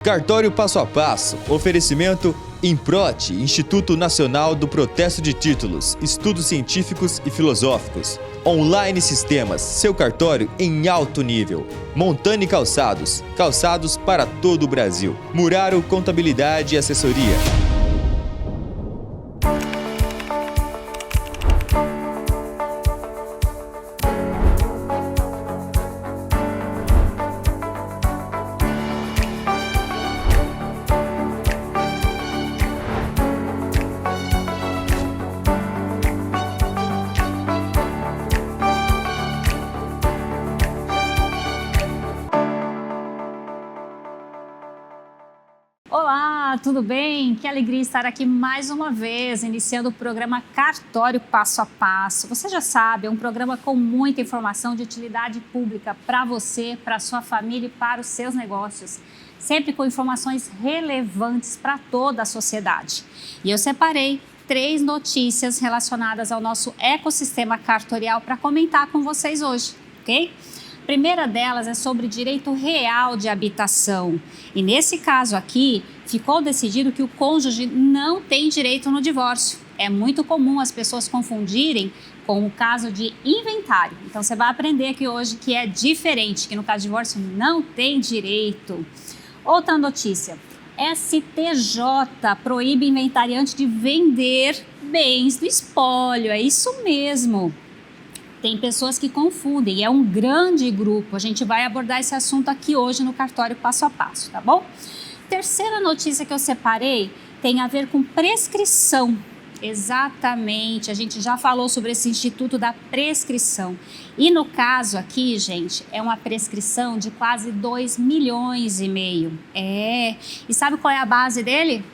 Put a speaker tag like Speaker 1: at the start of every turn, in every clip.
Speaker 1: Cartório Passo a Passo, oferecimento Improte, Instituto Nacional do Protesto de Títulos, Estudos Científicos e Filosóficos. Online Sistemas, seu cartório em alto nível. Montani Calçados, calçados para todo o Brasil. Muraro Contabilidade e Assessoria.
Speaker 2: Olá, tudo bem? Que alegria estar aqui mais uma vez, iniciando o programa Cartório Passo a Passo. Você já sabe, é um programa com muita informação de utilidade pública para você, para sua família e para os seus negócios. Sempre com informações relevantes para toda a sociedade. E eu separei 3 notícias relacionadas ao nosso ecossistema cartorial para comentar com vocês hoje, ok? A primeira delas é sobre direito real de habitação. E nesse caso aqui, ficou decidido que o cônjuge não tem direito no divórcio. É muito comum as pessoas confundirem com o caso de inventário. Então você vai aprender aqui hoje que é diferente, que no caso de divórcio não tem direito. Outra notícia. STJ proíbe inventariante de vender bens do espólio. É isso mesmo. Tem pessoas que confundem, é um grande grupo. A gente vai abordar esse assunto aqui hoje no Cartório Passo a Passo, tá bom? Terceira notícia que eu separei tem a ver com prescrição. Exatamente, a gente já falou sobre esse instituto da prescrição. E no caso aqui, gente, é uma prescrição de quase 2,5 milhões. E sabe qual é a base dele?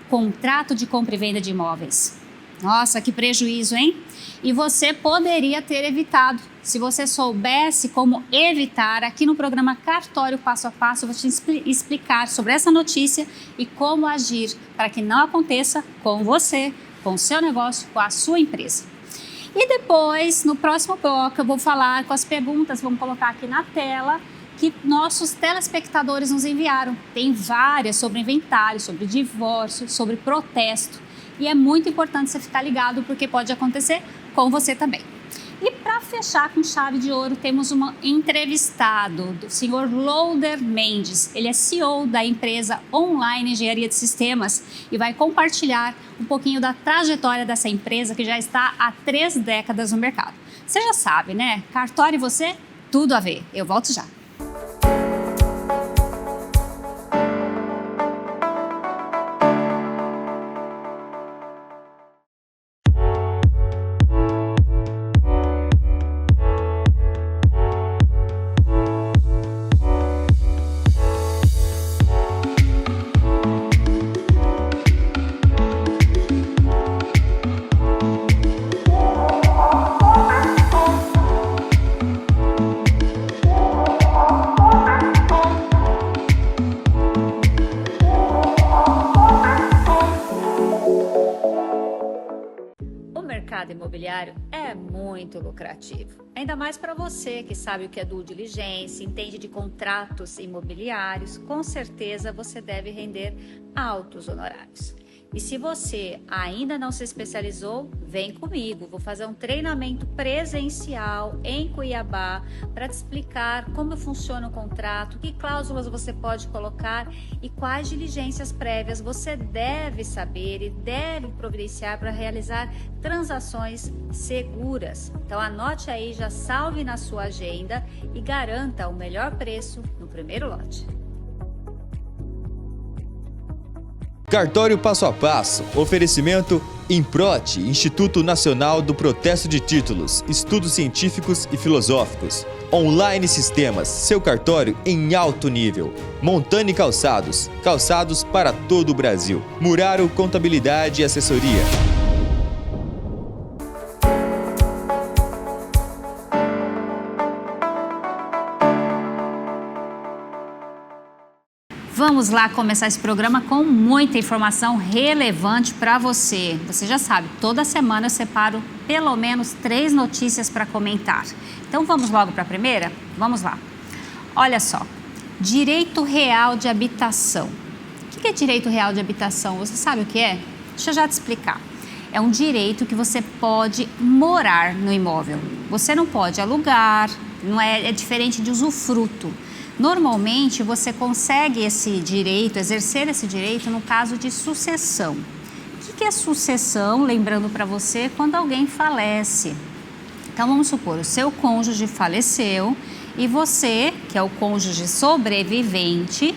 Speaker 2: Contrato de compra e venda de imóveis. Nossa, que prejuízo, hein? E você poderia ter evitado. Se você soubesse como evitar, aqui no programa Cartório Passo a Passo, eu vou te explicar sobre essa notícia e como agir para que não aconteça com você, com o seu negócio, com a sua empresa. E depois, no próximo bloco, eu vou falar com as perguntas, vamos colocar aqui na tela, que nossos telespectadores nos enviaram. Tem várias sobre inventário, sobre divórcio, sobre protesto. E é muito importante você ficar ligado, porque pode acontecer com você também. E para fechar com chave de ouro, temos um entrevistado, do senhor Loder Mendes. Ele é CEO da empresa Online Engenharia de Sistemas e vai compartilhar um pouquinho da trajetória dessa empresa que já está há 3 décadas no mercado. Você já sabe, né? Cartório e você, tudo a ver. Eu volto já. O mercado imobiliário é muito lucrativo, ainda mais para você que sabe o que é due diligence, entende de contratos imobiliários. Com certeza você deve render altos honorários. E se você ainda não se especializou, vem comigo. Vou fazer um treinamento presencial em Cuiabá para te explicar como funciona o contrato, que cláusulas você pode colocar e quais diligências prévias você deve saber e deve providenciar para realizar transações seguras. Então anote aí, já salve na sua agenda e garanta o melhor preço no primeiro lote.
Speaker 1: Cartório Passo a Passo, oferecimento Improte, Instituto Nacional do Protesto de Títulos, Estudos Científicos e Filosóficos. Online Sistemas, seu cartório em alto nível. Montani Calçados, calçados para todo o Brasil. Muraro Contabilidade e Assessoria.
Speaker 2: Vamos lá começar esse programa com muita informação relevante para você. Você já sabe, toda semana eu separo pelo menos 3 notícias para comentar. Então vamos logo para a primeira? Vamos lá. Olha só, direito real de habitação. que é direito real de habitação? Você sabe o que é? Deixa eu já te explicar. É um direito que você pode morar no imóvel. Você não pode alugar, não é diferente de usufruto. Normalmente você consegue esse direito, exercer esse direito no caso de sucessão. O que é sucessão? Lembrando para você, quando alguém falece. Então vamos supor, o seu cônjuge faleceu e você, que é o cônjuge sobrevivente,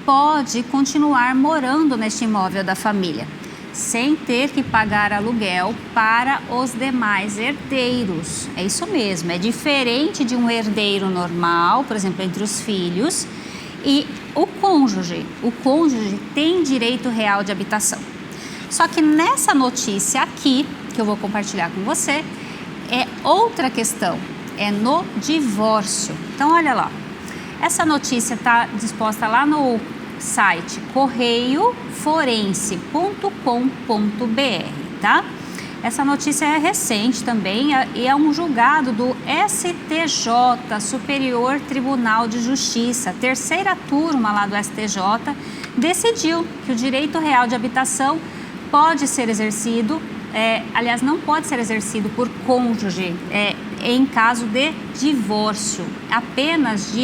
Speaker 2: pode continuar morando neste imóvel da família, sem ter que pagar aluguel para os demais herdeiros. É isso mesmo, é diferente de um herdeiro normal, por exemplo, entre os filhos, e o cônjuge. O cônjuge tem direito real de habitação. Só que nessa notícia aqui, que eu vou compartilhar com você, é outra questão, é no divórcio. Então, olha lá, essa notícia está disposta lá no site correioforense.com.br, tá? Essa notícia é recente também e é um julgado do STJ, Superior Tribunal de Justiça, terceira turma lá do STJ, decidiu que o direito real de habitação pode ser exercido, aliás, não pode ser exercido por cônjuge em caso de divórcio, apenas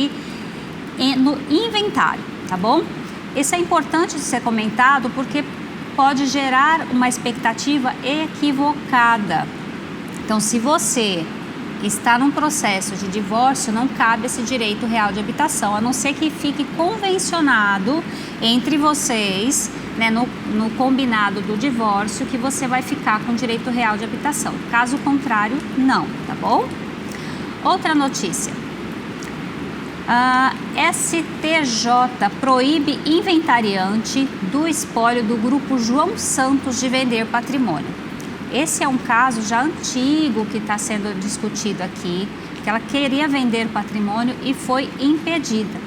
Speaker 2: no inventário, tá bom? Isso é importante de ser comentado porque pode gerar uma expectativa equivocada. Então, se você está num processo de divórcio, não cabe esse direito real de habitação, a não ser que fique convencionado entre vocês, né, no combinado do divórcio, que você vai ficar com direito real de habitação. Caso contrário, não, tá bom? Outra notícia. A STJ proíbe inventariante do espólio do grupo João Santos de vender patrimônio. Esse é um caso já antigo que está sendo discutido aqui, que ela queria vender patrimônio e foi impedida.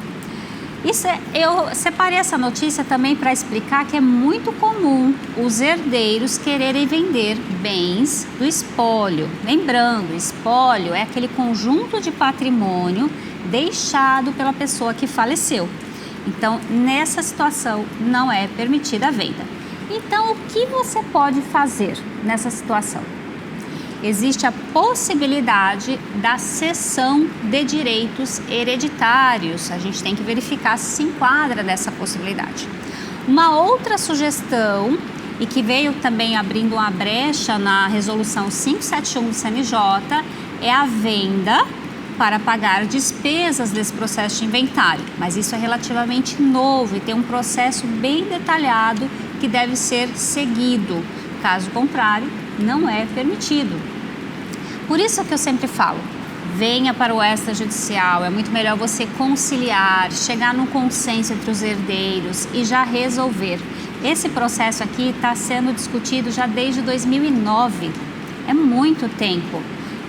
Speaker 2: Eu separei essa notícia também para explicar que é muito comum os herdeiros quererem vender bens do espólio. Lembrando, espólio é aquele conjunto de patrimônio deixado pela pessoa que faleceu. Então, nessa situação, não é permitida a venda. Então, o que você pode fazer nessa situação? Existe a possibilidade da cessão de direitos hereditários. A gente tem que verificar se enquadra nessa possibilidade. Uma outra sugestão, e que veio também abrindo uma brecha na resolução 571 do CNJ, é a venda para pagar despesas desse processo de inventário. Mas isso é relativamente novo e tem um processo bem detalhado que deve ser seguido. Caso contrário, não é permitido. Por isso que eu sempre falo, venha para o extrajudicial, é muito melhor você conciliar, chegar num consenso entre os herdeiros e já resolver. Esse processo aqui está sendo discutido já desde 2009, é muito tempo.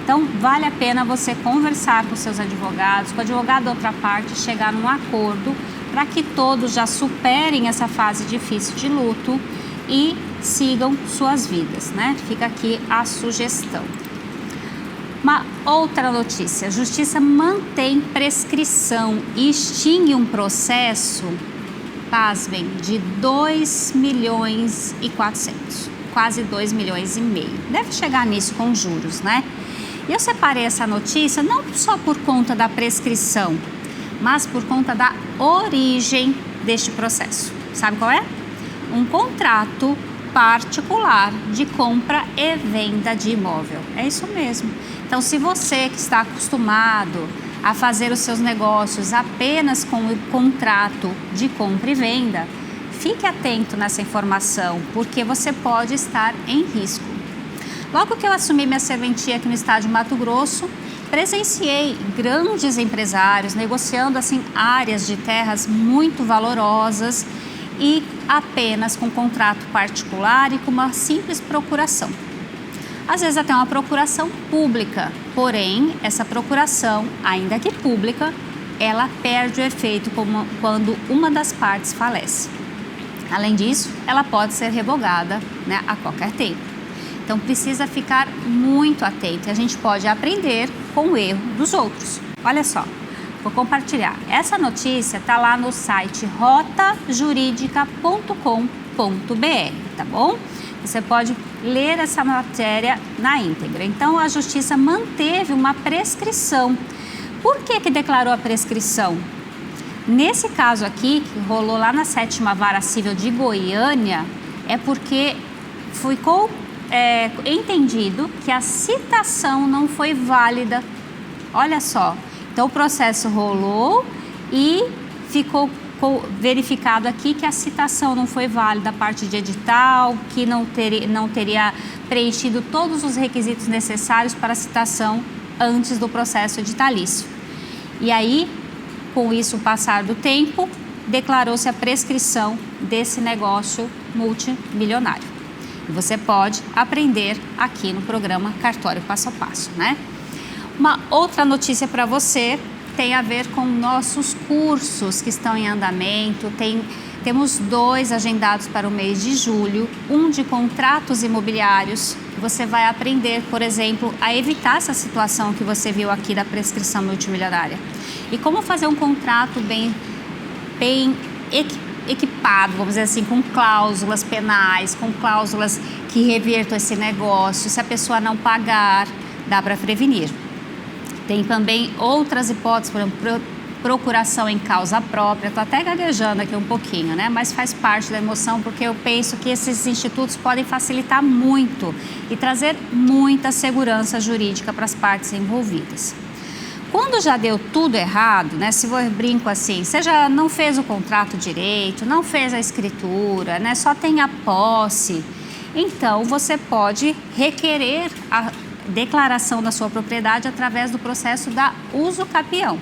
Speaker 2: Então, vale a pena você conversar com seus advogados, com o advogado da outra parte, chegar num acordo para que todos já superem essa fase difícil de luto e sigam suas vidas, né? Fica aqui a sugestão. Uma outra notícia, a Justiça mantém prescrição e extingue um processo, pasmem, de 2,4 milhões, quase 2,5 milhões. Deve chegar nisso com juros, né? E eu separei essa notícia não só por conta da prescrição, mas por conta da origem deste processo. Sabe qual é? Um contrato particular de compra e venda de imóvel. É isso mesmo. Então, se você que está acostumado a fazer os seus negócios apenas com o contrato de compra e venda, fique atento nessa informação, porque você pode estar em risco. Logo que eu assumi minha serventia aqui no estado de Mato Grosso, presenciei grandes empresários negociando assim áreas de terras muito valorosas e apenas com contrato particular e com uma simples procuração. Às vezes até uma procuração pública, porém essa procuração, ainda que pública, ela perde o efeito quando uma das partes falece. Além disso, ela pode ser revogada, né, a qualquer tempo. Então precisa ficar muito atento e a gente pode aprender com o erro dos outros. Olha só, Vou compartilhar. Essa notícia está lá no site rotajuridica.com.br, tá bom? Você pode ler essa matéria na íntegra. Então, a Justiça manteve uma prescrição. Por que declarou a prescrição? Nesse caso aqui, que rolou lá na 7ª Vara Civil de Goiânia, é porque ficou entendido que a citação não foi válida. Olha só, então o processo rolou e ficou verificado aqui que a citação não foi válida, a parte de edital, que não teria preenchido todos os requisitos necessários para a citação antes do processo editalício. E aí, com isso, o passar do tempo, declarou-se a prescrição desse negócio multimilionário. E você pode aprender aqui no programa Cartório Passo a Passo, né? Uma outra notícia para você tem a ver com nossos cursos que estão em andamento. Temos 2 agendados para o mês de julho, um de contratos imobiliários. Você vai aprender, por exemplo, a evitar essa situação que você viu aqui da prescrição multimilionária. E como fazer um contrato bem equipado, vamos dizer assim, com cláusulas penais, com cláusulas que revertam esse negócio. Se a pessoa não pagar, dá para prevenir. Tem também outras hipóteses, por exemplo, procuração em causa própria. Estou até gaguejando aqui um pouquinho, né? Mas faz parte da emoção, porque eu penso que esses institutos podem facilitar muito e trazer muita segurança jurídica para as partes envolvidas. Quando já deu tudo errado, né? Se eu brinco assim, você já não fez o contrato direito, não fez a escritura, né? Só tem a posse, então você pode requerer a declaração da sua propriedade através do processo da uso capião,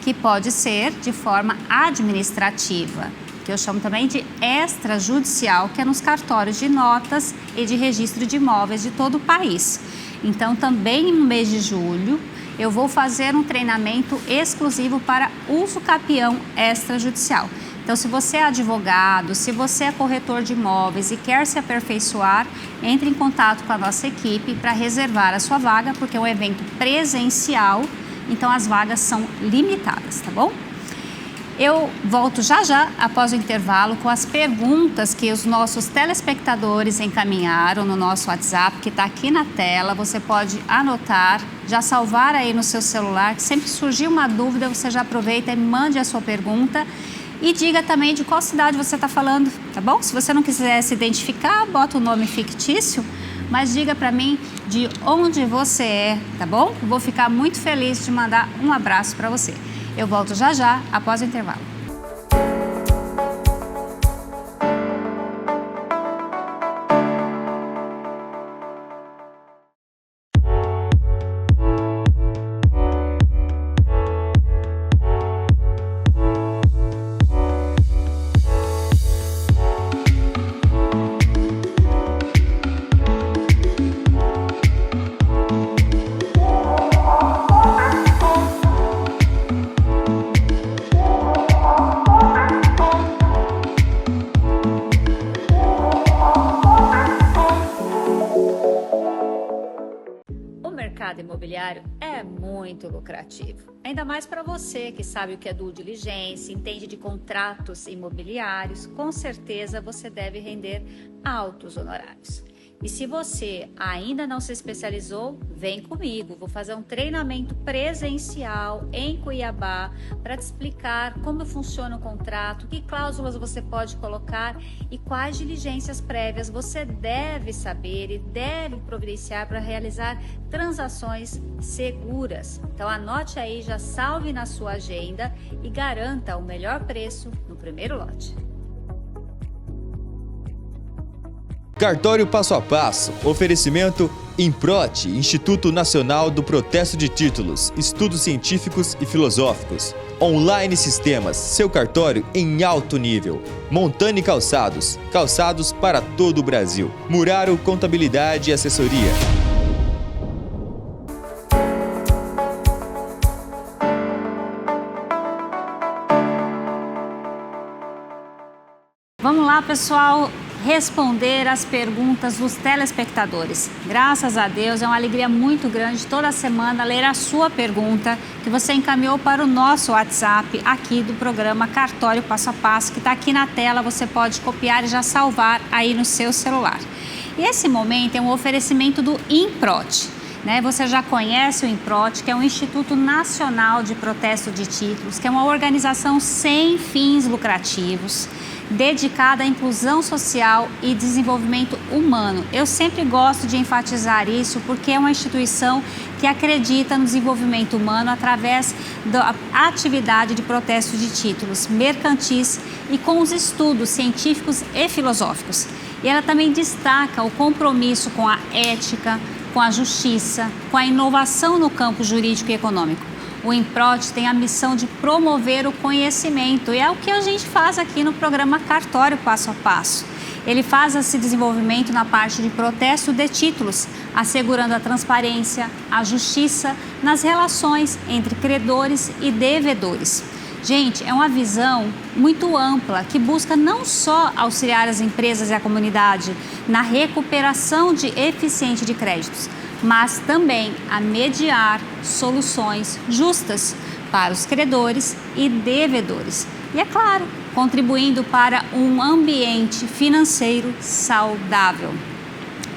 Speaker 2: que pode ser de forma administrativa, que eu chamo também de extrajudicial, que é nos cartórios de notas e de registro de imóveis de todo o país. Então, também no mês de julho, eu vou fazer um treinamento exclusivo para uso capião extrajudicial. Então, se você é advogado, se você é corretor de imóveis e quer se aperfeiçoar, entre em contato com a nossa equipe para reservar a sua vaga, porque é um evento presencial, então as vagas são limitadas, tá bom? Eu volto já após o intervalo com as perguntas que os nossos telespectadores encaminharam no nosso WhatsApp, que está aqui na tela. Você pode anotar, já salvar aí no seu celular, que sempre surgir uma dúvida, você já aproveita e mande a sua pergunta. E diga também de qual cidade você está falando, tá bom? Se você não quiser se identificar, bota o nome fictício, mas diga para mim de onde você é, tá bom? Vou ficar muito feliz de mandar um abraço para você. Eu volto já após o intervalo. Imobiliário é muito lucrativo, ainda mais para você que sabe o que é due diligence, entende de contratos imobiliários. Com certeza você deve render altos honorários. E se você ainda não se especializou, vem comigo. Vou fazer um treinamento presencial em Cuiabá para te explicar como funciona o contrato, que cláusulas você pode colocar e quais diligências prévias você deve saber e deve providenciar para realizar transações seguras. Então anote aí, já salve na sua agenda e garanta o melhor preço no primeiro lote.
Speaker 1: Cartório Passo a Passo, oferecimento Improte, Instituto Nacional do Protesto de Títulos, Estudos Científicos e Filosóficos. Online Sistemas, seu cartório em alto nível. Montani Calçados, calçados para todo o Brasil. Muraro Contabilidade e Assessoria.
Speaker 2: Vamos lá, pessoal. responder as perguntas dos telespectadores. Graças a Deus, é uma alegria muito grande toda semana ler a sua pergunta que você encaminhou para o nosso WhatsApp aqui do programa Cartório Passo a Passo, que está aqui na tela, você pode copiar e já salvar aí no seu celular. E esse momento é um oferecimento do INPROT. Você já conhece o INPROT, que é um Instituto Nacional de Protesto de Títulos, que é uma organização sem fins lucrativos, dedicada à inclusão social e desenvolvimento humano. Eu sempre gosto de enfatizar isso porque é uma instituição que acredita no desenvolvimento humano através da atividade de protesto de títulos mercantis e com os estudos científicos e filosóficos. E ela também destaca o compromisso com a ética, com a justiça, com a inovação no campo jurídico e econômico. O INPROT tem a missão de promover o conhecimento e é o que a gente faz aqui no programa Cartório Passo a Passo. Ele faz esse desenvolvimento na parte de protesto de títulos, assegurando a transparência, a justiça nas relações entre credores e devedores. Gente, é uma visão muito ampla que busca não só auxiliar as empresas e a comunidade na recuperação eficiente de créditos, mas também a mediar soluções justas para os credores e devedores. E, é claro, contribuindo para um ambiente financeiro saudável.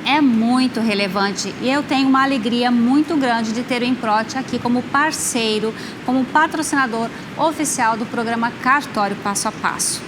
Speaker 2: É muito relevante e eu tenho uma alegria muito grande de ter o INPROT aqui como parceiro, como patrocinador oficial do programa Cartório Passo a Passo.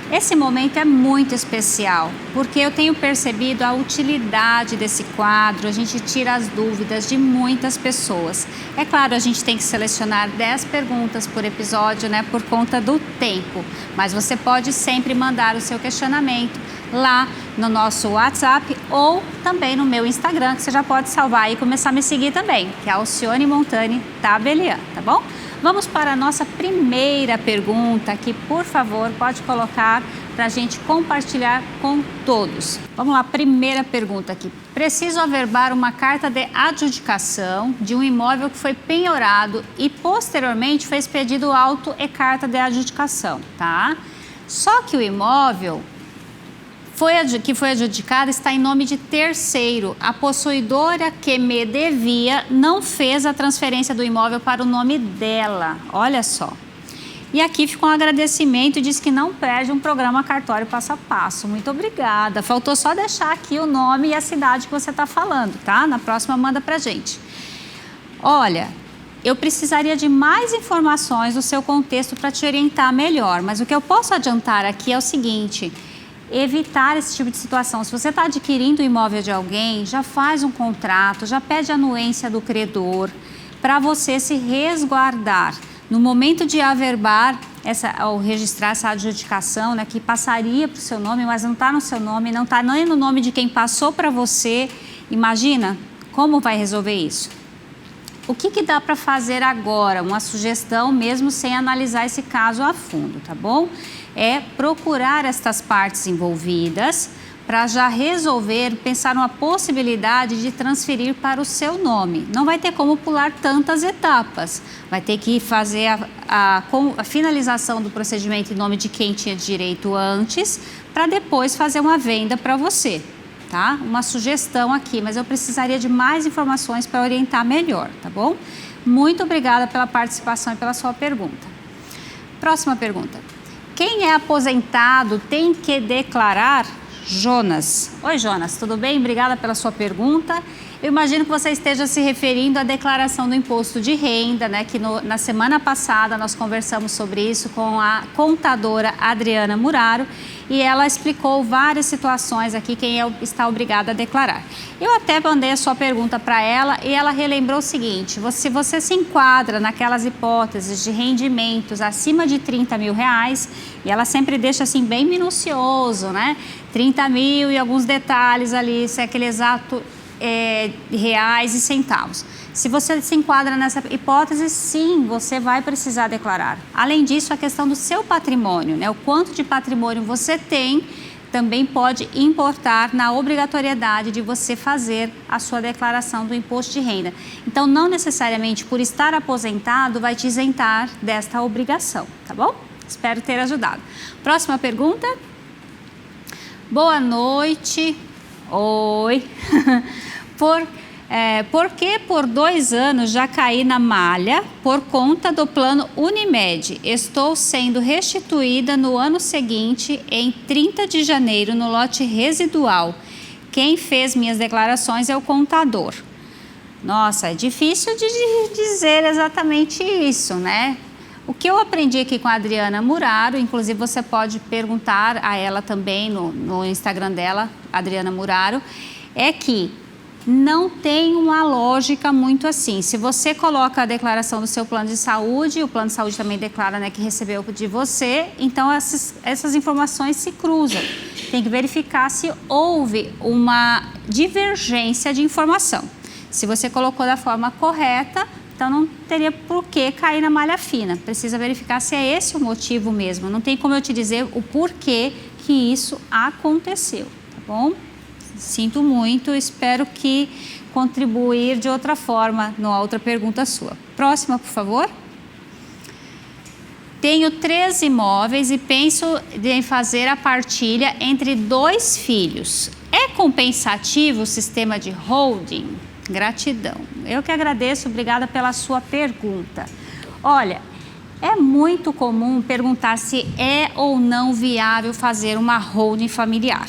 Speaker 2: Esse momento é muito especial, porque eu tenho percebido a utilidade desse quadro, a gente tira as dúvidas de muitas pessoas. É claro, a gente tem que selecionar 10 perguntas por episódio, por conta do tempo, mas você pode sempre mandar o seu questionamento lá no nosso WhatsApp ou também no meu Instagram, que você já pode salvar e começar a me seguir também, que é Alcione Montani Tabelian, tá bom? Vamos para a nossa primeira pergunta, que por favor pode colocar para a gente compartilhar com todos. Vamos lá, primeira pergunta aqui. Preciso averbar uma carta de adjudicação de um imóvel que foi penhorado e posteriormente foi expedido auto e carta de adjudicação, tá? Só que o imóvel que foi adjudicado está em nome de terceiro. A possuidora que me devia não fez a transferência do imóvel para o nome dela. Olha só. E aqui ficou um agradecimento e diz que não perde um programa Cartório Passo a Passo. Muito obrigada. Faltou só deixar aqui o nome e a cidade que você está falando, tá? Na próxima manda pra gente. Olha, eu precisaria de mais informações do seu contexto para te orientar melhor, mas o que eu posso adiantar aqui é o seguinte: evitar esse tipo de situação. Se você está adquirindo o imóvel de alguém, já faz um contrato, já pede a anuência do credor para você se resguardar. No momento de averbar, ou registrar essa adjudicação, que passaria para o seu nome, mas não está no seu nome, não está nem no nome de quem passou para você, imagina como vai resolver isso. O que dá para fazer agora? Uma sugestão, mesmo sem analisar esse caso a fundo, tá bom? É procurar estas partes envolvidas para já resolver, pensar numa possibilidade de transferir para o seu nome. Não vai ter como pular tantas etapas, vai ter que fazer a finalização do procedimento em nome de quem tinha direito antes, para depois fazer uma venda para você, tá? Uma sugestão aqui, mas eu precisaria de mais informações para orientar melhor, tá bom? Muito obrigada pela participação e pela sua pergunta. Próxima pergunta. Quem é aposentado tem que declarar? Jonas. Oi, Jonas, tudo bem? Obrigada pela sua pergunta. Eu imagino que você esteja se referindo à declaração do imposto de renda, que na semana passada nós conversamos sobre isso com a contadora Adriana Muraro e ela explicou várias situações aqui quem está obrigado a declarar. Eu até mandei a sua pergunta para ela e ela relembrou o seguinte: se você se enquadra naquelas hipóteses de rendimentos acima de 30 mil reais, e ela sempre deixa assim bem minucioso, 30 mil e alguns detalhes ali, se é aquele exato reais e centavos. Se você se enquadra nessa hipótese, sim, você vai precisar declarar. Além disso, a questão do seu patrimônio, o quanto de patrimônio você tem, também pode importar na obrigatoriedade de você fazer a sua declaração do imposto de renda. Então, não necessariamente por estar aposentado vai te isentar desta obrigação, tá bom? Espero ter ajudado. Próxima pergunta. Boa noite. Oi. Porque por 2 anos já caí na malha por conta do plano Unimed. Estou sendo restituída no ano seguinte, em 30 de janeiro, no lote residual. Quem fez minhas declarações é o contador. Nossa, é difícil de dizer exatamente isso, né? O que eu aprendi aqui com a Adriana Muraro, inclusive você pode perguntar a ela também no Instagram dela, Adriana Muraro, é que não tem uma lógica muito assim. Se você coloca a declaração do seu plano de saúde, o plano de saúde também declara, né, que recebeu de você, então essas informações se cruzam. Tem que verificar se houve uma divergência de informação. Se você colocou da forma correta, então não teria por que cair na malha fina. Precisa verificar se é esse o motivo mesmo. Não tem como eu te dizer o porquê que isso aconteceu, tá bom? Sinto muito, espero que contribuir de outra forma na outra pergunta sua. Próxima, por favor. Tenho 3 imóveis e penso em fazer a partilha entre 2 filhos. É compensativo o sistema de holding? Gratidão. Eu que agradeço, obrigada pela sua pergunta. Olha, é muito comum perguntar se é ou não viável fazer uma holding familiar.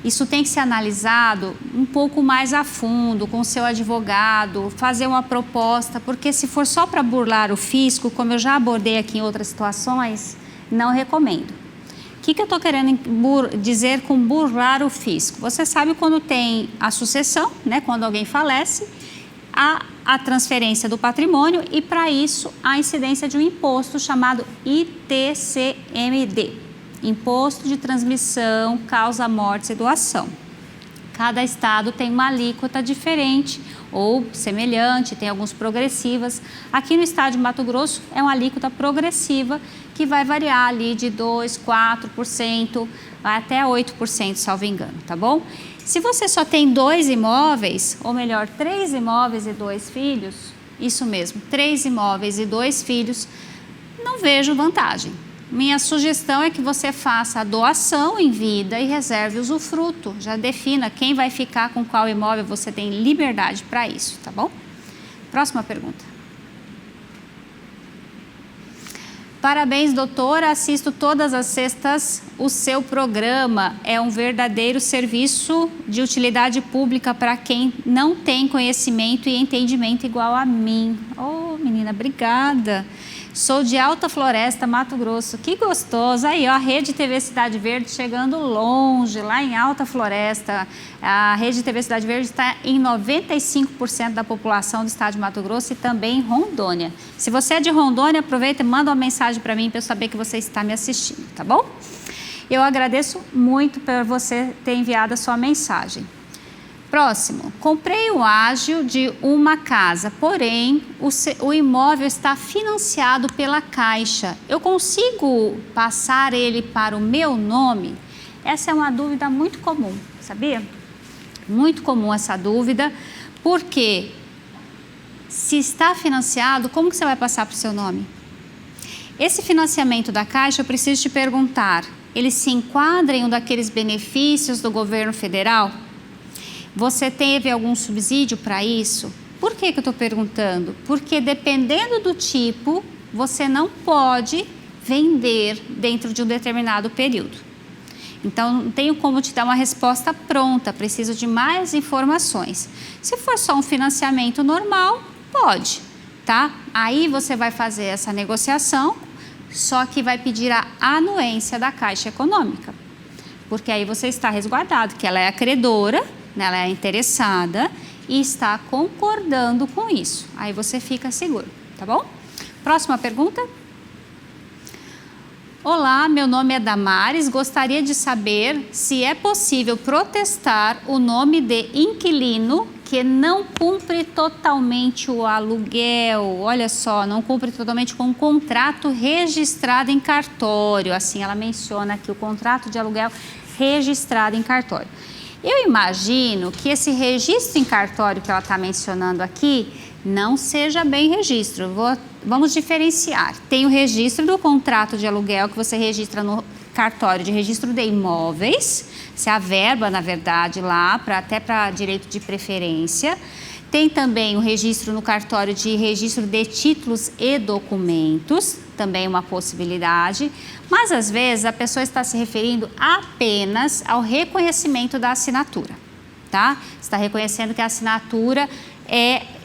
Speaker 2: Isso tem que ser analisado um pouco mais a fundo, com o seu advogado, fazer uma proposta, porque se for só para burlar o fisco, como eu já abordei aqui em outras situações, não recomendo. O que eu estou querendo dizer com burlar o fisco? Você sabe quando tem a sucessão, né, quando alguém falece, a transferência do patrimônio e, para isso, a incidência de um imposto chamado ITCMD. Imposto de Transmissão, Causa, Mortes e Doação. Cada estado tem uma alíquota diferente ou semelhante, tem alguns progressivas. Aqui no estado de Mato Grosso é uma alíquota progressiva que vai variar ali de 2%, 4%, até 8%, salvo engano, tá bom? Se você só tem 2 imóveis, ou melhor, 3 imóveis e 2 filhos, isso mesmo, 3 imóveis e 2 filhos, não vejo vantagem. Minha sugestão é que você faça a doação em vida e reserve o usufruto. Já defina quem vai ficar com qual imóvel, você tem liberdade para isso, tá bom? Próxima pergunta. Parabéns, doutora. Assisto todas as sextas o seu programa. É um verdadeiro serviço de utilidade pública para quem não tem conhecimento e entendimento igual a mim. Oh, menina, obrigada. Sou de Alta Floresta, Mato Grosso. Que gostoso. Aí, ó, a Rede TV Cidade Verde chegando longe, lá em Alta Floresta. A Rede TV Cidade Verde está em 95% da população do estado de Mato Grosso e também em Rondônia. Se você é de Rondônia, aproveita e manda uma mensagem para mim para eu saber que você está me assistindo, tá bom? Eu agradeço muito por você ter enviado a sua mensagem. Próximo, comprei o ágio de uma casa, porém o imóvel está financiado pela Caixa. Eu consigo passar ele para o meu nome? Essa é uma dúvida muito comum, sabia? Muito comum essa dúvida, porque se está financiado, como que você vai passar para o seu nome? Esse financiamento da Caixa, eu preciso te perguntar, ele se enquadra em um daqueles benefícios do governo federal? Você teve algum subsídio para isso? Por que eu estou perguntando? Porque dependendo do tipo, você não pode vender dentro de um determinado período. Então, não tenho como te dar uma resposta pronta, preciso de mais informações. Se for só um financiamento normal, pode, tá? Aí você vai fazer essa negociação, só que vai pedir a anuência da Caixa Econômica. Porque aí você está resguardado, que ela é a credora, ela é interessada e está concordando com isso. Aí você fica seguro, tá bom? Próxima pergunta. Olá, meu nome é Damares. Gostaria de saber se é possível protestar o nome de inquilino que não cumpre totalmente o aluguel. Olha só, não cumpre totalmente com o contrato registrado em cartório. Assim, ela menciona aqui o contrato de aluguel registrado em cartório. Eu imagino que esse registro em cartório que ela está mencionando aqui não seja bem registro. Vamos diferenciar. Tem o registro do contrato de aluguel que você registra no cartório de registro de imóveis, se a verba, na verdade, lá, até para direito de preferência. Tem também o registro no cartório de registro de títulos e documentos, também uma possibilidade, mas às vezes a pessoa está se referindo apenas ao reconhecimento da assinatura, tá? Está reconhecendo que a assinatura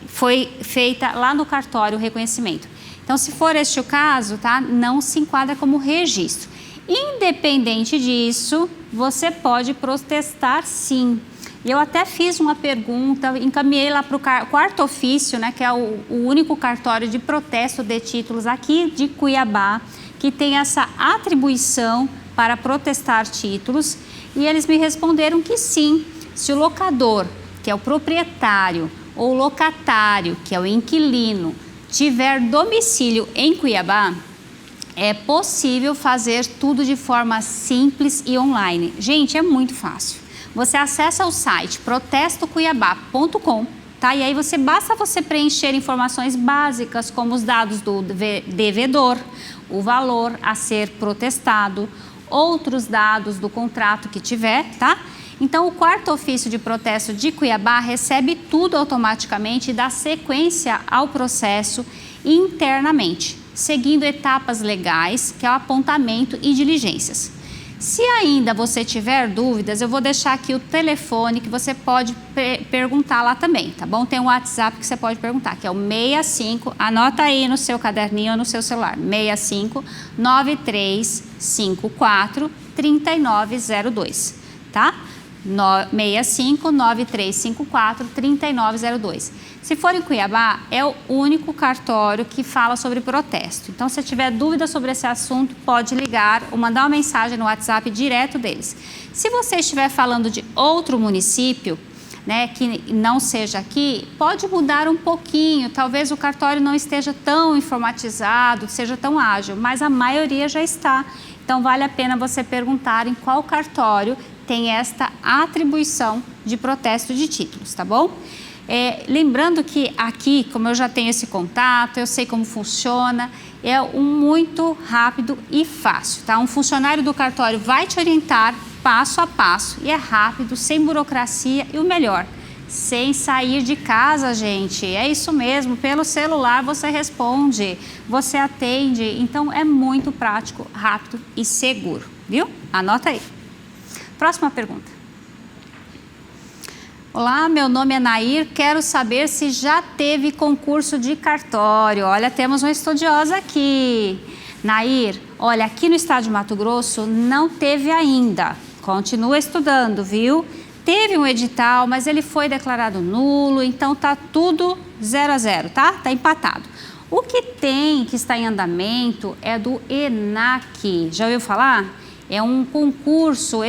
Speaker 2: foi feita lá no cartório, o reconhecimento. Então, se for este o caso, tá? Não se enquadra como registro. Independente disso, você pode protestar sim. Eu até fiz uma pergunta, encaminhei lá para o quarto ofício, né, que é o único cartório de protesto de títulos aqui de Cuiabá, que tem essa atribuição para protestar títulos, e eles me responderam que sim, se o locador, que é o proprietário, ou locatário, que é o inquilino, tiver domicílio em Cuiabá, é possível fazer tudo de forma simples e online. Gente, é muito fácil. Você acessa o site protestocuiabá.com, tá? E aí basta você preencher informações básicas como os dados do devedor, o valor a ser protestado, outros dados do contrato que tiver, tá? Então, o quarto ofício de protesto de Cuiabá recebe tudo automaticamente e dá sequência ao processo internamente, seguindo etapas legais, que é o apontamento e diligências. Se ainda você tiver dúvidas, eu vou deixar aqui o telefone que você pode perguntar lá também, tá bom? Tem um WhatsApp que você pode perguntar, que é o 65, anota aí no seu caderninho ou no seu celular, 65 9354 3902, tá? 65 9354 3902. Se for em Cuiabá, é o único cartório que fala sobre protesto. Então, se tiver dúvida sobre esse assunto, pode ligar ou mandar uma mensagem no WhatsApp direto deles. Se você estiver falando de outro município, né, que não seja aqui, pode mudar um pouquinho. Talvez o cartório não esteja tão informatizado, seja tão ágil, mas a maioria já está. Então, vale a pena você perguntar em qual cartório tem esta atribuição de protesto de títulos, tá bom? Lembrando que aqui, como eu já tenho esse contato, eu sei como funciona, é muito rápido e fácil, tá? Um funcionário do cartório vai te orientar passo a passo e é rápido, sem burocracia e o melhor, sem sair de casa, gente. É isso mesmo, pelo celular você responde, você atende, então é muito prático, rápido e seguro, viu? Anota aí. Próxima pergunta. Olá, meu nome é Nair, quero saber se já teve concurso de cartório. Olha, temos uma estudiosa aqui. Nair, olha, aqui no estado de Mato Grosso não teve ainda. Continua estudando, viu? Teve um edital, mas ele foi declarado nulo, então tá tudo 0 a 0, tá? Tá empatado. O que está em andamento é do ENAC. Já ouviu falar? É um concurso,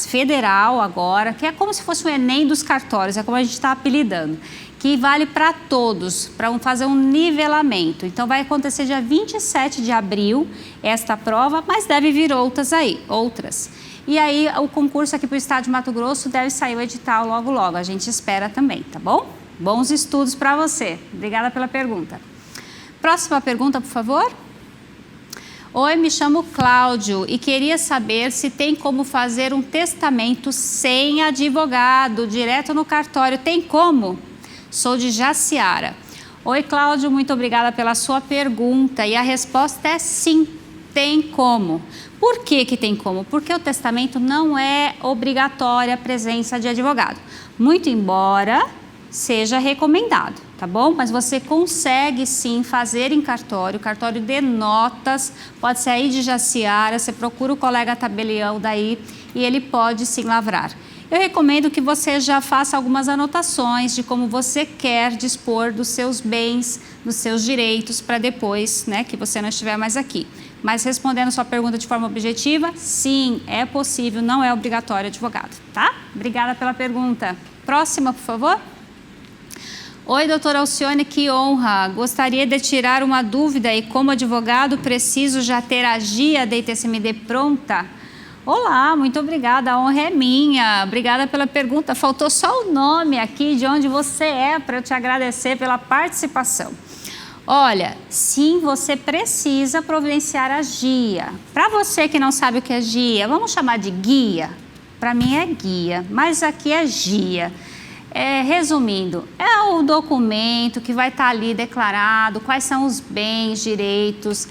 Speaker 2: federal agora, que é como se fosse o Enem dos cartórios, é como a gente está apelidando, que vale para todos, para fazer um nivelamento. Então, vai acontecer dia 27 de abril esta prova, mas deve vir outras. E aí, o concurso aqui para o estado de Mato Grosso deve sair o edital logo, logo. A gente espera também, tá bom? Bons estudos para você. Obrigada pela pergunta. Próxima pergunta, por favor. Oi, me chamo Cláudio e queria saber se tem como fazer um testamento sem advogado, direto no cartório. Tem como? Sou de Jaciara. Oi, Cláudio, muito obrigada pela sua pergunta. E a resposta é sim, tem como. Por que tem como? Porque o testamento não é obrigatória a presença de advogado. Muito embora seja recomendado, tá bom? Mas você consegue sim fazer em cartório de notas, pode ser aí de Jaciara, você procura o colega tabelião daí e ele pode sim lavrar. Eu recomendo que você já faça algumas anotações de como você quer dispor dos seus bens, dos seus direitos para depois, né, que você não estiver mais aqui. Mas respondendo sua pergunta de forma objetiva, sim, é possível, não é obrigatório advogado, tá? Obrigada pela pergunta. Próxima, por favor. Oi, doutora Alcione, que honra. Gostaria de tirar uma dúvida e como advogado preciso já ter a GIA da ITCMD pronta? Olá, muito obrigada, a honra é minha. Obrigada pela pergunta. Faltou só o nome aqui de onde você é para eu te agradecer pela participação. Olha, sim, você precisa providenciar a GIA. Para você que não sabe o que é GIA, vamos chamar de guia? Para mim é guia, mas aqui é GIA. Resumindo, é o documento que vai estar ali declarado quais são os bens, direitos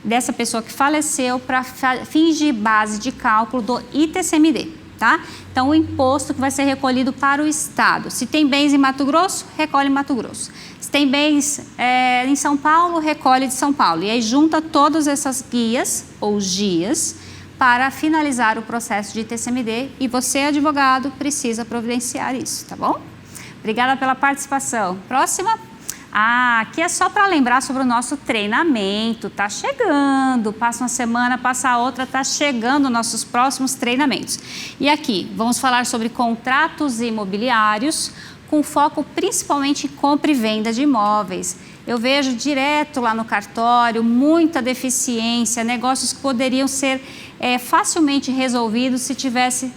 Speaker 2: dessa pessoa que faleceu para fins de base de cálculo do ITCMD. Tá? Então, o imposto que vai ser recolhido para o Estado. Se tem bens em Mato Grosso, recolhe em Mato Grosso. Se tem bens em São Paulo, recolhe de São Paulo. E aí junta todas essas guias ou GIAs para finalizar o processo de ITCMD e você, advogado, precisa providenciar isso, tá bom? Obrigada pela participação. Próxima. Aqui é só para lembrar sobre o nosso treinamento, tá chegando, passa uma semana, passa outra, tá chegando nossos próximos treinamentos. E aqui, vamos falar sobre contratos imobiliários, com foco principalmente em compra e venda de imóveis. Eu vejo direto lá no cartório muita deficiência, negócios que poderiam ser facilmente resolvidos se tivesse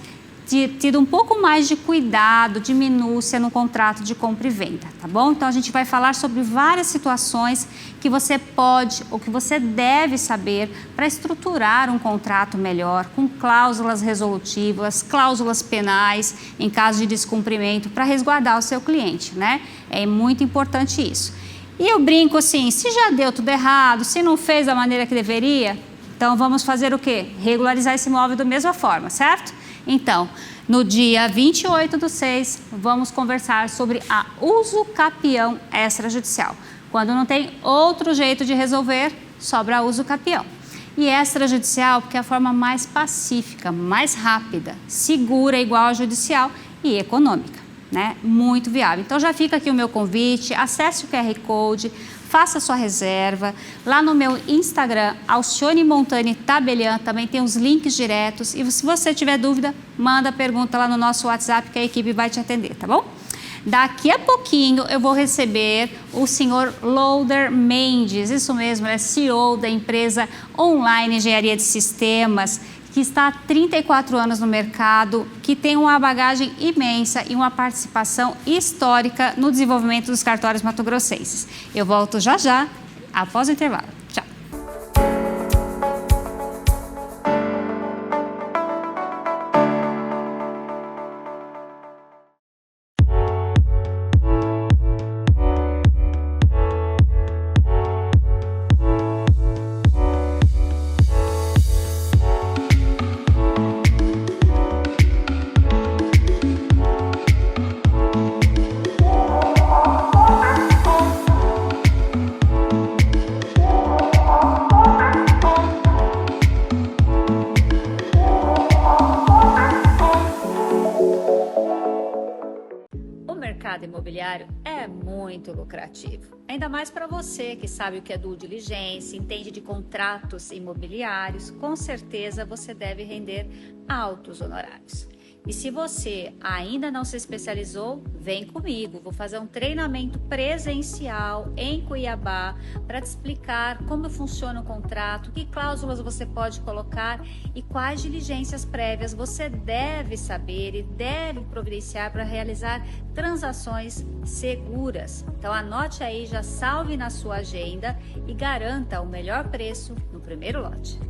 Speaker 2: tido um pouco mais de cuidado, de minúcia no contrato de compra e venda, tá bom? Então, a gente vai falar sobre várias situações que você pode ou que você deve saber para estruturar um contrato melhor, com cláusulas resolutivas, cláusulas penais em caso de descumprimento, para resguardar o seu cliente, né? É muito importante isso. E eu brinco assim, se já deu tudo errado, se não fez da maneira que deveria, então vamos fazer o quê? Regularizar esse imóvel da mesma forma, certo? Então, no dia 28/6, vamos conversar sobre a uso capião extrajudicial. Quando não tem outro jeito de resolver, sobra uso capião. E extrajudicial porque é a forma mais pacífica, mais rápida, segura, igual à judicial e econômica, né? Muito viável. Então já fica aqui o meu convite, acesse o QR Code, faça sua reserva. Lá no meu Instagram, Alcione Montani Tabelian, também tem os links diretos. E se você tiver dúvida, manda pergunta lá no nosso WhatsApp que a equipe vai te atender, tá bom? Daqui a pouquinho eu vou receber o senhor Loader Mendes, isso mesmo, é CEO da empresa Online Engenharia de Sistemas, que está há 34 anos no mercado, que tem uma bagagem imensa e uma participação histórica no desenvolvimento dos cartórios mato-grossenses. Eu volto já já, após o intervalo. Tchau! Imobiliário é muito lucrativo, ainda mais para você que sabe o que é due diligence, entende de contratos imobiliários, com certeza você deve render altos honorários. E se você ainda não se especializou, vem comigo, vou fazer um treinamento presencial em Cuiabá para te explicar como funciona o contrato, que cláusulas você pode colocar e quais diligências prévias você deve saber e deve providenciar para realizar transações seguras. Então anote aí, já salve na sua agenda e garanta o melhor preço no primeiro lote.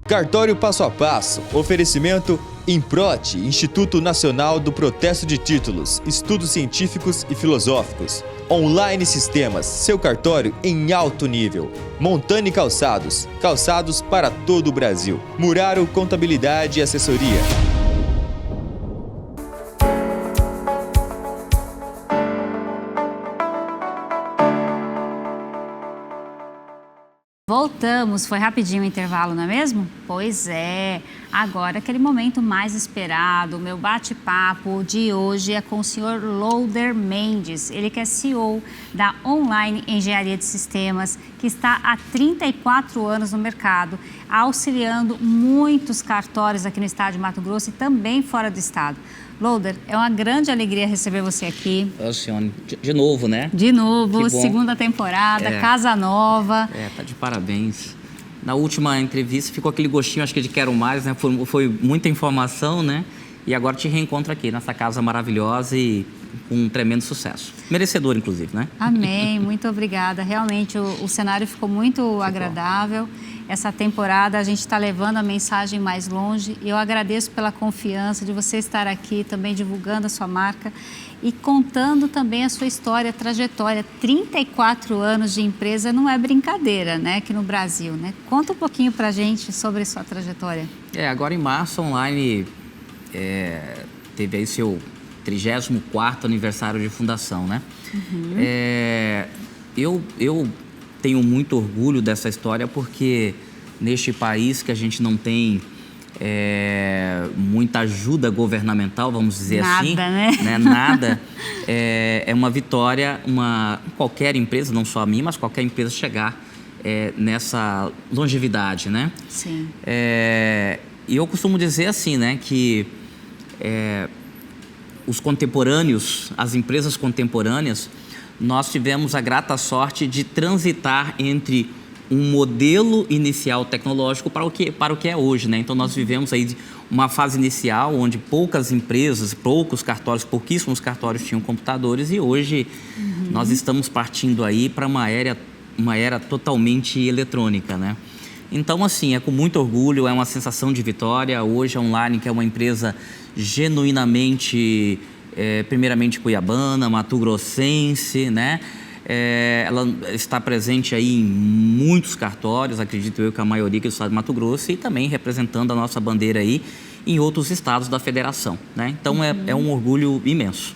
Speaker 1: Cartório Passo a Passo, oferecimento Improte, Instituto Nacional do Protesto de Títulos, Estudos Científicos e Filosóficos. Online Sistemas, seu cartório em alto nível. Montani Calçados, calçados para todo o Brasil. Muraro Contabilidade e Assessoria.
Speaker 2: Voltamos, foi rapidinho o intervalo, não é mesmo? Pois é, agora aquele momento mais esperado, o meu bate-papo de hoje é com o senhor Loader Mendes, ele que é CEO da Online Engenharia de Sistemas, que está há 34 anos no mercado, auxiliando muitos cartórios aqui no estado de Mato Grosso e também fora do estado. Loader, é uma grande alegria receber você aqui.
Speaker 3: Alcione, de novo, né?
Speaker 2: De novo, segunda temporada, casa nova.
Speaker 3: Tá de parabéns. Na última entrevista ficou aquele gostinho, acho que de quero mais, né? Foi muita informação, né? E agora te reencontro aqui nessa casa maravilhosa e com um tremendo sucesso. Merecedor, inclusive, né?
Speaker 2: Amém, muito obrigada. Realmente o cenário ficou muito agradável. Essa temporada a gente está levando a mensagem mais longe e eu agradeço pela confiança de você estar aqui também divulgando a sua marca e contando também a sua história, trajetória. 34 anos de empresa não é brincadeira, né? Aqui no Brasil, né? Conta um pouquinho pra gente sobre sua trajetória.
Speaker 3: Agora em março, online, teve aí seu 34º aniversário de fundação, né? Eu tenho muito orgulho dessa história porque neste país que a gente não tem muita ajuda governamental, vamos dizer assim, né? Nada, é uma vitória, qualquer empresa, não só a minha, mas qualquer empresa chegar nessa longevidade, né?
Speaker 2: Sim.
Speaker 3: E eu costumo dizer assim, né, que os contemporâneos, as empresas contemporâneas, nós tivemos a grata sorte de transitar entre um modelo inicial tecnológico para o que é hoje, né? Então nós vivemos aí uma fase inicial onde poucas empresas, pouquíssimos cartórios tinham computadores e hoje nós estamos partindo aí para uma era totalmente eletrônica, né? Então assim, é com muito orgulho, é uma sensação de vitória. Hoje a Online, que é uma empresa genuinamente, primeiramente cuiabana, mato-grossense, né? Ela está presente aí em muitos cartórios, acredito eu que a maioria aqui do estado de Mato Grosso, e também representando a nossa bandeira aí em outros estados da federação, né? Então é um orgulho imenso.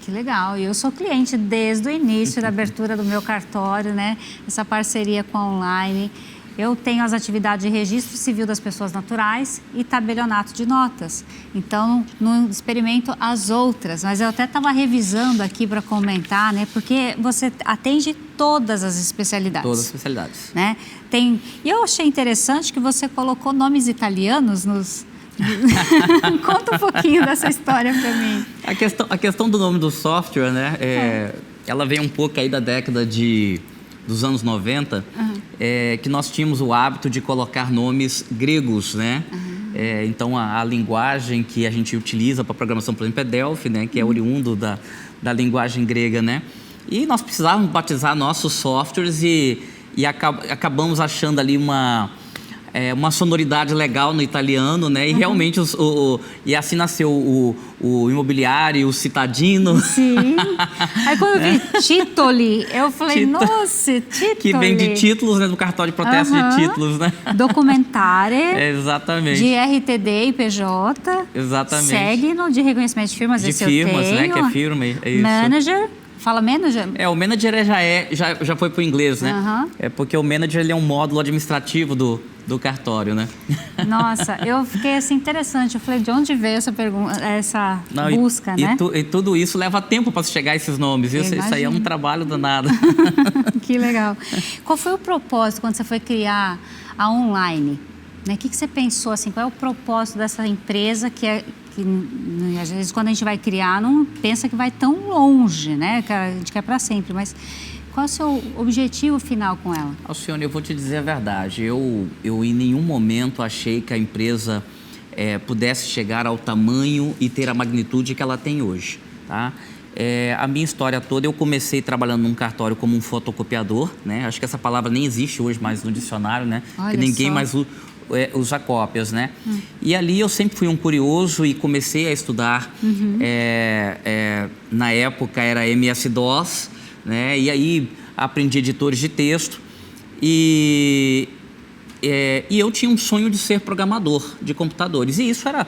Speaker 2: Que legal, e eu sou cliente desde o início da abertura do meu cartório, né? Essa parceria com a Online. Eu tenho as atividades de registro civil das pessoas naturais e tabelionato de notas. Então, não experimento as outras, mas eu até estava revisando aqui para comentar, né? Porque você atende todas as especialidades.
Speaker 3: Todas as especialidades.
Speaker 2: Né? E eu achei interessante que você colocou nomes italianos nos... Conta um pouquinho dessa história para mim.
Speaker 3: A questão do nome do software, né? Ela vem um pouco aí da década dos anos 90, que nós tínhamos o hábito de colocar nomes gregos, né? Então, a linguagem que a gente utiliza para programação, por exemplo, é Delphi, né? Que é oriundo da linguagem grega, né? E nós precisávamos batizar nossos softwares e acabamos achando ali uma sonoridade legal no italiano, né? E realmente, e assim nasceu o imobiliário, o citadino.
Speaker 2: Sim. Aí quando eu vi Titoli, eu falei, nossa, Titoli.
Speaker 3: Que vem de títulos, né? Do cartório de protesto de títulos, né?
Speaker 2: Documentare.
Speaker 3: Exatamente.
Speaker 2: De RTD e PJ.
Speaker 3: Exatamente.
Speaker 2: Segue no de reconhecimento de firmas, esse
Speaker 3: firmas,
Speaker 2: eu tenho.
Speaker 3: né? Que é firma, é isso.
Speaker 2: Manager. Fala manager?
Speaker 3: O manager já foi para o inglês, né? É porque o manager ele é um módulo administrativo do cartório, né?
Speaker 2: Nossa, eu fiquei assim interessante. Eu falei, de onde veio essa pergunta, essa busca, né?
Speaker 3: E tudo isso leva tempo para chegar a esses nomes. Isso aí é um trabalho danado.
Speaker 2: Que legal. Qual foi o propósito quando você foi criar a Online? Né? O que você pensou assim? Qual é o propósito dessa empresa que às vezes quando a gente vai criar não pensa que vai tão longe, né? Que a gente quer para sempre, mas qual é o seu objetivo final com ela?
Speaker 3: Alcione, eu vou te dizer a verdade. Eu em nenhum momento achei que a empresa pudesse chegar ao tamanho e ter a magnitude que ela tem hoje, tá? A minha história toda, eu comecei trabalhando num cartório como um fotocopiador, né? Acho que essa palavra nem existe hoje mais no dicionário, né?
Speaker 2: Olha,
Speaker 3: que ninguém
Speaker 2: só.
Speaker 3: mais usa cópias, né? E ali eu sempre fui um curioso e comecei a estudar. Na época era MS-DOS, né? E aí aprendi editores de texto e eu tinha um sonho de ser programador de computadores. E isso era,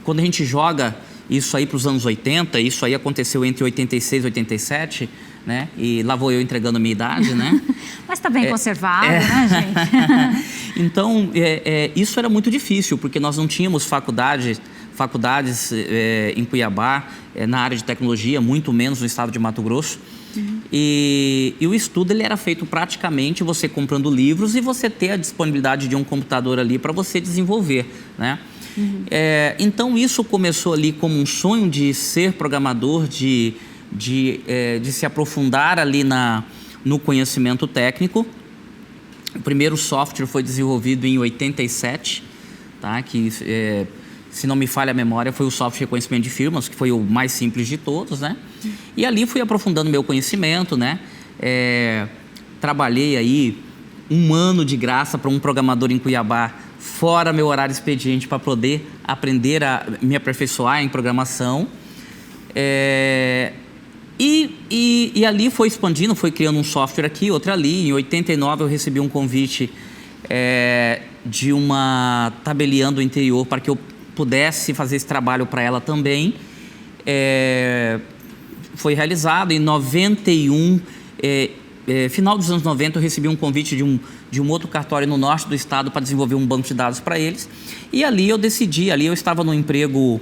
Speaker 3: quando a gente joga isso aí para os anos 80, isso aí aconteceu entre 86 e 87, né? E lá vou eu entregando a minha idade, né?
Speaker 2: Mas está bem conservado, né, gente?
Speaker 3: Então, isso era muito difícil, porque nós não tínhamos faculdades em Cuiabá, na área de tecnologia, muito menos no estado de Mato Grosso. E o estudo ele era feito praticamente você comprando livros e você ter a disponibilidade de um computador ali para você desenvolver, né? Então, isso começou ali como um sonho de ser programador, de se aprofundar ali no conhecimento técnico. O primeiro software foi desenvolvido em 87, tá? Que se não me falha a memória, foi o software de reconhecimento de firmas, que foi o mais simples de todos, né? E ali fui aprofundando meu conhecimento, né? Trabalhei aí 1 ano de graça para um programador em Cuiabá, fora meu horário expediente, para poder aprender a me aperfeiçoar em programação. E ali foi expandindo, foi criando um software aqui, outro ali. Em 89 eu recebi um convite de uma tabeliã do interior para que eu pudesse fazer esse trabalho para ela também. Foi realizado em 91, final dos anos 90, eu recebi um convite de um outro cartório no norte do estado para desenvolver um banco de dados para eles. E ali eu decidi, ali eu estava no emprego,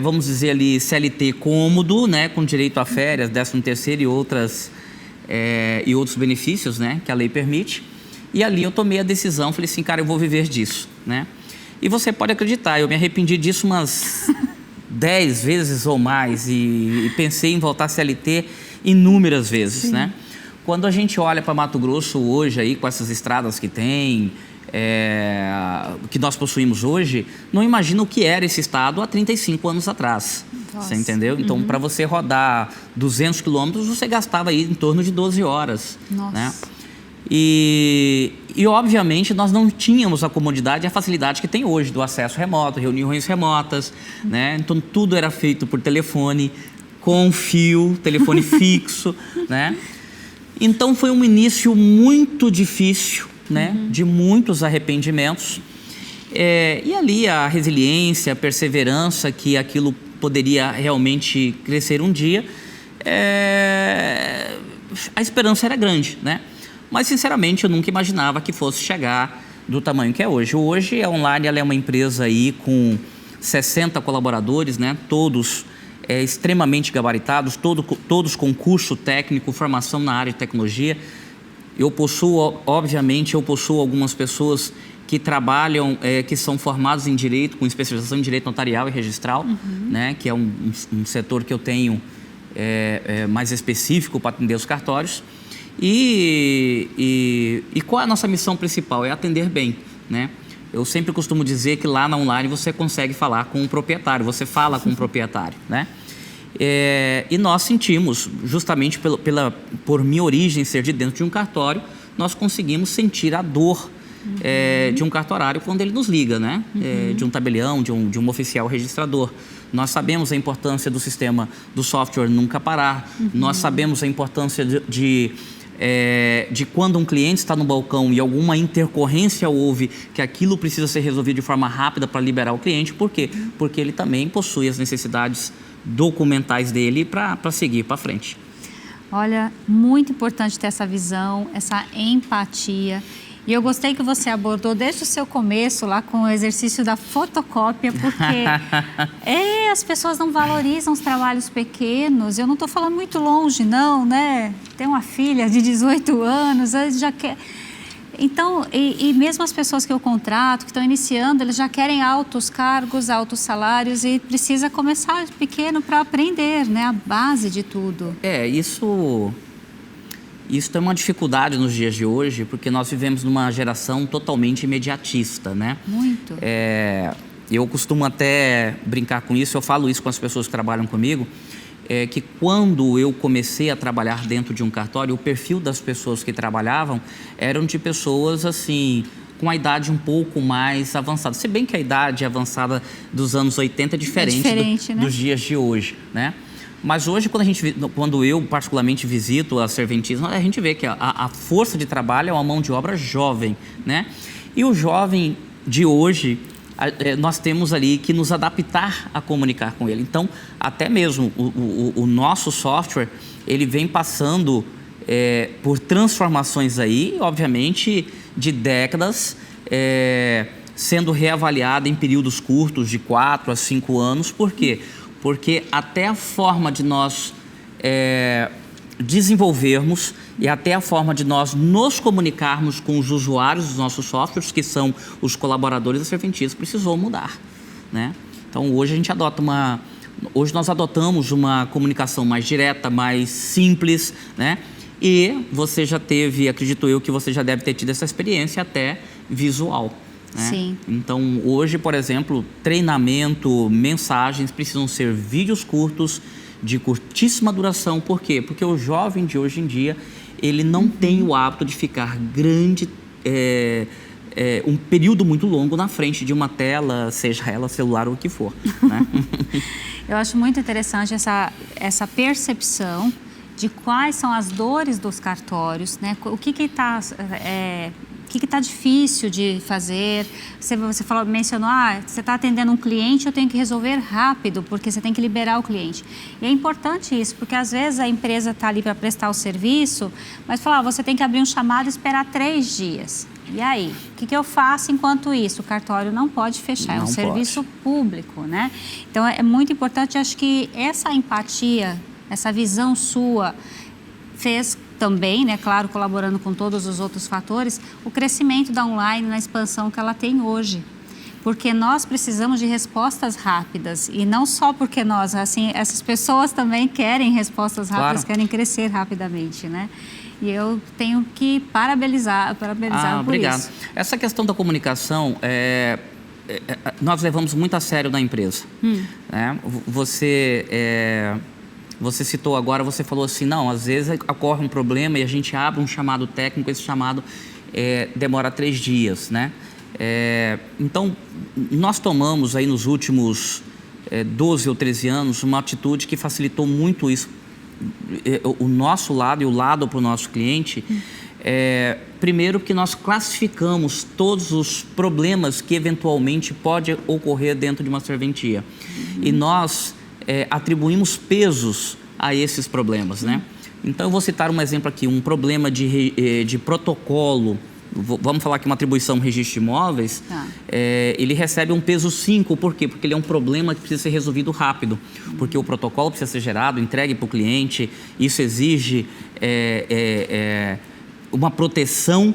Speaker 3: vamos dizer ali, CLT cômodo, né, com direito a férias, 13º e outros benefícios, né, que a lei permite. E ali eu tomei a decisão, falei assim, cara, eu vou viver disso, né? E você pode acreditar, eu me arrependi disso umas 10 vezes ou mais e pensei em voltar a CLT inúmeras vezes, né? Quando a gente olha para Mato Grosso hoje, aí, com essas estradas que tem, que nós possuímos hoje, não imagina o que era esse estado há 35 anos atrás. Nossa. Você entendeu? Então, para você rodar 200 quilômetros, você gastava aí em torno de 12 horas. Nossa. Né? E, obviamente, nós não tínhamos a comodidade e a facilidade que tem hoje do acesso remoto, reuniões remotas, né? Então, tudo era feito por telefone, com fio, telefone fixo, né? Então, foi um início muito difícil, né? De muitos arrependimentos. E ali a resiliência, a perseverança, que aquilo poderia realmente crescer um dia, a esperança era grande, né? Mas, sinceramente, eu nunca imaginava que fosse chegar do tamanho que é hoje. Hoje, a Online ela é uma empresa aí com 60 colaboradores, né? Todos extremamente gabaritados, todos com curso técnico, formação na área de tecnologia. Obviamente, eu possuo algumas pessoas que trabalham, que são formados em Direito, com especialização em Direito Notarial e Registral, né? Que é um setor que eu tenho mais específico para atender os cartórios. E qual é a nossa missão principal? É atender bem, né? Eu sempre costumo dizer que lá na Online você consegue falar com o proprietário, você fala com o proprietário, né? E nós sentimos, justamente por minha origem ser de dentro de um cartório, nós conseguimos sentir a dor de um cartorário quando ele nos liga, né? De um tabelião, de um oficial registrador. Nós sabemos a importância do sistema, do software nunca parar. Nós sabemos a importância de quando um cliente está no balcão e alguma intercorrência houve, que aquilo precisa ser resolvido de forma rápida para liberar o cliente. Por quê? Porque ele também possui as necessidades documentais dele para seguir para frente.
Speaker 2: Olha, muito importante ter essa visão, essa empatia. E eu gostei que você abordou desde o seu começo lá com o exercício da fotocópia, porque as pessoas não valorizam os trabalhos pequenos. Eu não estou falando muito longe, não, né? Tem uma filha de 18 anos, eles já quer. Então, e mesmo as pessoas que eu contrato, que estão iniciando, eles já querem altos cargos, altos salários e precisa começar pequeno para aprender, né? A base de tudo.
Speaker 3: Isso é uma dificuldade nos dias de hoje, porque nós vivemos numa geração totalmente imediatista, né?
Speaker 2: Muito.
Speaker 3: Eu costumo até brincar com isso, eu falo isso com as pessoas que trabalham comigo, que quando eu comecei a trabalhar dentro de um cartório, o perfil das pessoas que trabalhavam eram de pessoas, assim, com a idade um pouco mais avançada. Se bem que a idade avançada dos anos 80 é diferente, né? Dos dias de hoje, né? Mas hoje, quando eu particularmente visito a serventismo, a gente vê que a força de trabalho é uma mão de obra jovem, né? E o jovem de hoje, nós temos ali que nos adaptar a comunicar com ele. Então, até mesmo o nosso software, ele vem passando por transformações aí, obviamente, de décadas, sendo reavaliado em períodos curtos de 4 a 5 anos. Por quê? Porque até a forma de nós desenvolvermos e até a forma de nós nos comunicarmos com os usuários dos nossos softwares, que são os colaboradores da serventia, precisou mudar, né? Então, hoje nós adotamos uma comunicação mais direta, mais simples, né? E você já teve, acredito eu, que você já deve ter tido essa experiência até visual. né?
Speaker 2: Sim.
Speaker 3: Então, hoje, por exemplo, treinamento, mensagens precisam ser vídeos curtos, de curtíssima duração. Por quê? Porque o jovem de hoje em dia, ele não tem o hábito de ficar grande, um período muito longo na frente de uma tela, seja ela celular ou o que for, né?
Speaker 2: Eu acho muito interessante essa percepção de quais são as dores dos cartórios, né? O que está difícil de fazer. Você mencionou, você está atendendo um cliente, eu tenho que resolver rápido, porque você tem que liberar o cliente. E é importante isso, porque às vezes a empresa está ali para prestar o serviço, mas fala, você tem que abrir um chamado e esperar 3 dias. E aí, o que eu faço enquanto isso? O cartório não pode fechar, é um serviço público, né? Então, é muito importante, acho que essa empatia, essa visão sua fez também, né, claro, colaborando com todos os outros fatores, o crescimento da online na expansão que ela tem hoje. Porque nós precisamos de respostas rápidas e não só porque nós, assim, essas pessoas também querem respostas rápidas, querem crescer rapidamente, né? E eu tenho que parabenizar por
Speaker 3: obrigado.
Speaker 2: isso.
Speaker 3: Essa questão da comunicação, nós levamos muito a sério na empresa. Né? Você citou agora, você falou assim, não, às vezes ocorre um problema e a gente abre um chamado técnico, esse chamado demora 3 dias, né? Então, nós tomamos aí nos últimos 12 ou 13 anos uma atitude que facilitou muito isso, o nosso lado e o lado para o nosso cliente. Primeiro que nós classificamos todos os problemas que eventualmente pode ocorrer dentro de uma serventia. E nós atribuímos pesos a esses problemas, né? Então, eu vou citar um exemplo aqui, um problema de protocolo. Vamos falar aqui uma atribuição registro de imóveis, ele recebe um peso 5, por quê? Porque ele é um problema que precisa ser resolvido rápido, porque o protocolo precisa ser gerado, entregue para o cliente, isso exige uma proteção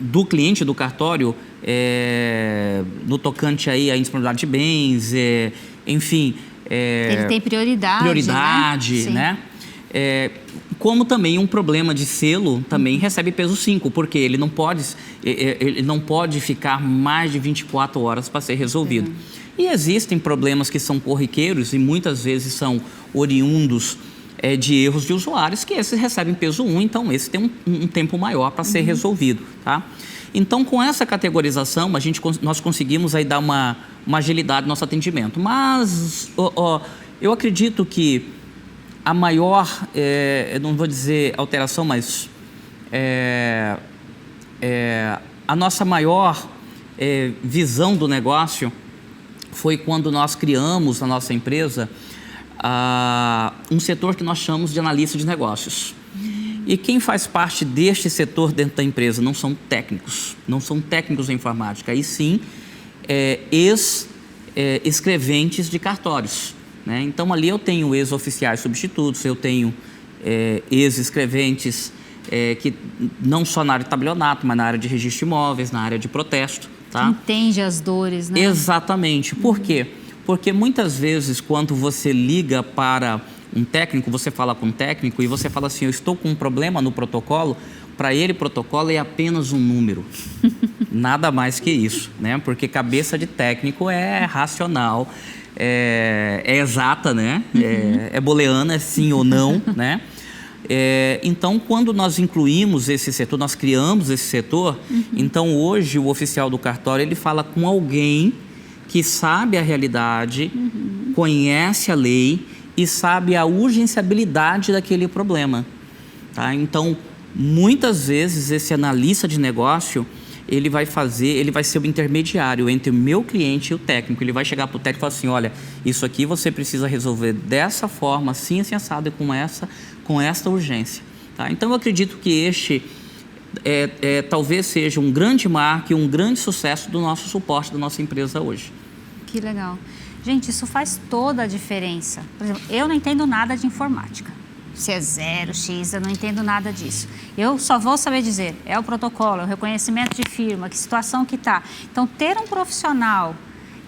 Speaker 3: do cliente, do cartório, no tocante aí à indisponibilidade de bens, enfim...
Speaker 2: ele tem prioridade,
Speaker 3: né? Como também um problema de selo também recebe peso 5, porque ele não pode ficar mais de 24 horas para ser resolvido. E existem problemas que são corriqueiros e muitas vezes são oriundos de erros de usuários, que esses recebem peso 1, então esse tem um tempo maior para ser resolvido, tá? Então, com essa categorização, nós conseguimos aí dar uma agilidade no nosso atendimento. Mas eu acredito que a maior, eu não vou dizer alteração, mas a nossa maior visão do negócio foi quando nós criamos na nossa empresa um setor que nós chamamos de analista de negócios. E quem faz parte deste setor dentro da empresa não são técnicos em informática, e sim escreventes de cartórios. Né? Então, ali eu tenho ex-oficiais substitutos, eu tenho ex-escreventes que não só na área de tabelionato, mas na área de registro de imóveis, na área de protesto. Tá?
Speaker 2: Entende as dores, né?
Speaker 3: Exatamente. Por quê? Porque muitas vezes, quando você liga para um técnico, você fala com um técnico e você fala assim, eu estou com um problema no protocolo, para ele protocolo é apenas um número. Nada mais que isso, né? Porque cabeça de técnico é racional, é exata, né? É booleana, é sim ou não, né? Então, quando nós incluímos esse setor, nós criamos esse setor, então hoje o oficial do cartório, ele fala com alguém que sabe a realidade, conhece a lei e sabe a urgenciabilidade daquele problema. Tá? Então, muitas vezes esse analista de negócio, ele vai ser o intermediário entre o meu cliente e o técnico. Ele vai chegar para o técnico e falar assim, olha, isso aqui você precisa resolver dessa forma, assim, assim, assado, com essa urgência. Tá? Então, eu acredito que este talvez seja um grande marco e um grande sucesso do nosso suporte da nossa empresa hoje.
Speaker 2: Que legal. Gente, isso faz toda a diferença. Por exemplo, eu não entendo nada de informática. Se é 0, X, eu não entendo nada disso. Eu só vou saber dizer, é o protocolo, é o reconhecimento de firma, que situação que está. Então, ter um profissional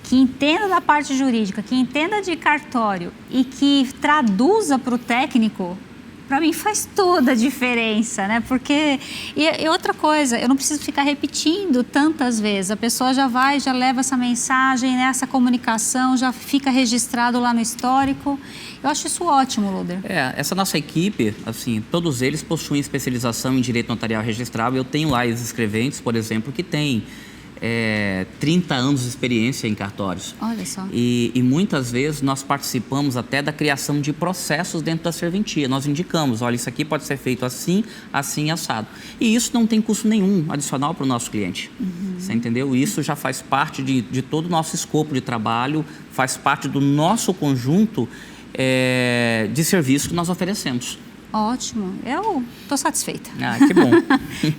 Speaker 2: que entenda da parte jurídica, que entenda de cartório e que traduza para o técnico para mim faz toda a diferença, né? Porque, e outra coisa, eu não preciso ficar repetindo tantas vezes. A pessoa já vai, já leva essa mensagem, né? Essa comunicação, já fica registrado lá no histórico. Eu acho isso ótimo, Loder.
Speaker 3: Essa nossa equipe, assim, todos eles possuem especialização em direito notarial registrável. Eu tenho lá ex-escreventes, por exemplo, que têm 30 anos de experiência em cartórios.
Speaker 2: Olha só.
Speaker 3: E muitas vezes nós participamos até da criação de processos dentro da serventia. Nós indicamos, olha, isso aqui pode ser feito assim, assim, assado. E isso não tem custo nenhum adicional para o nosso cliente. Você entendeu? Isso já faz parte de todo o nosso escopo de trabalho, faz parte do nosso conjunto de serviços que nós oferecemos.
Speaker 2: Ótimo, eu estou satisfeita.
Speaker 3: Ah, que bom.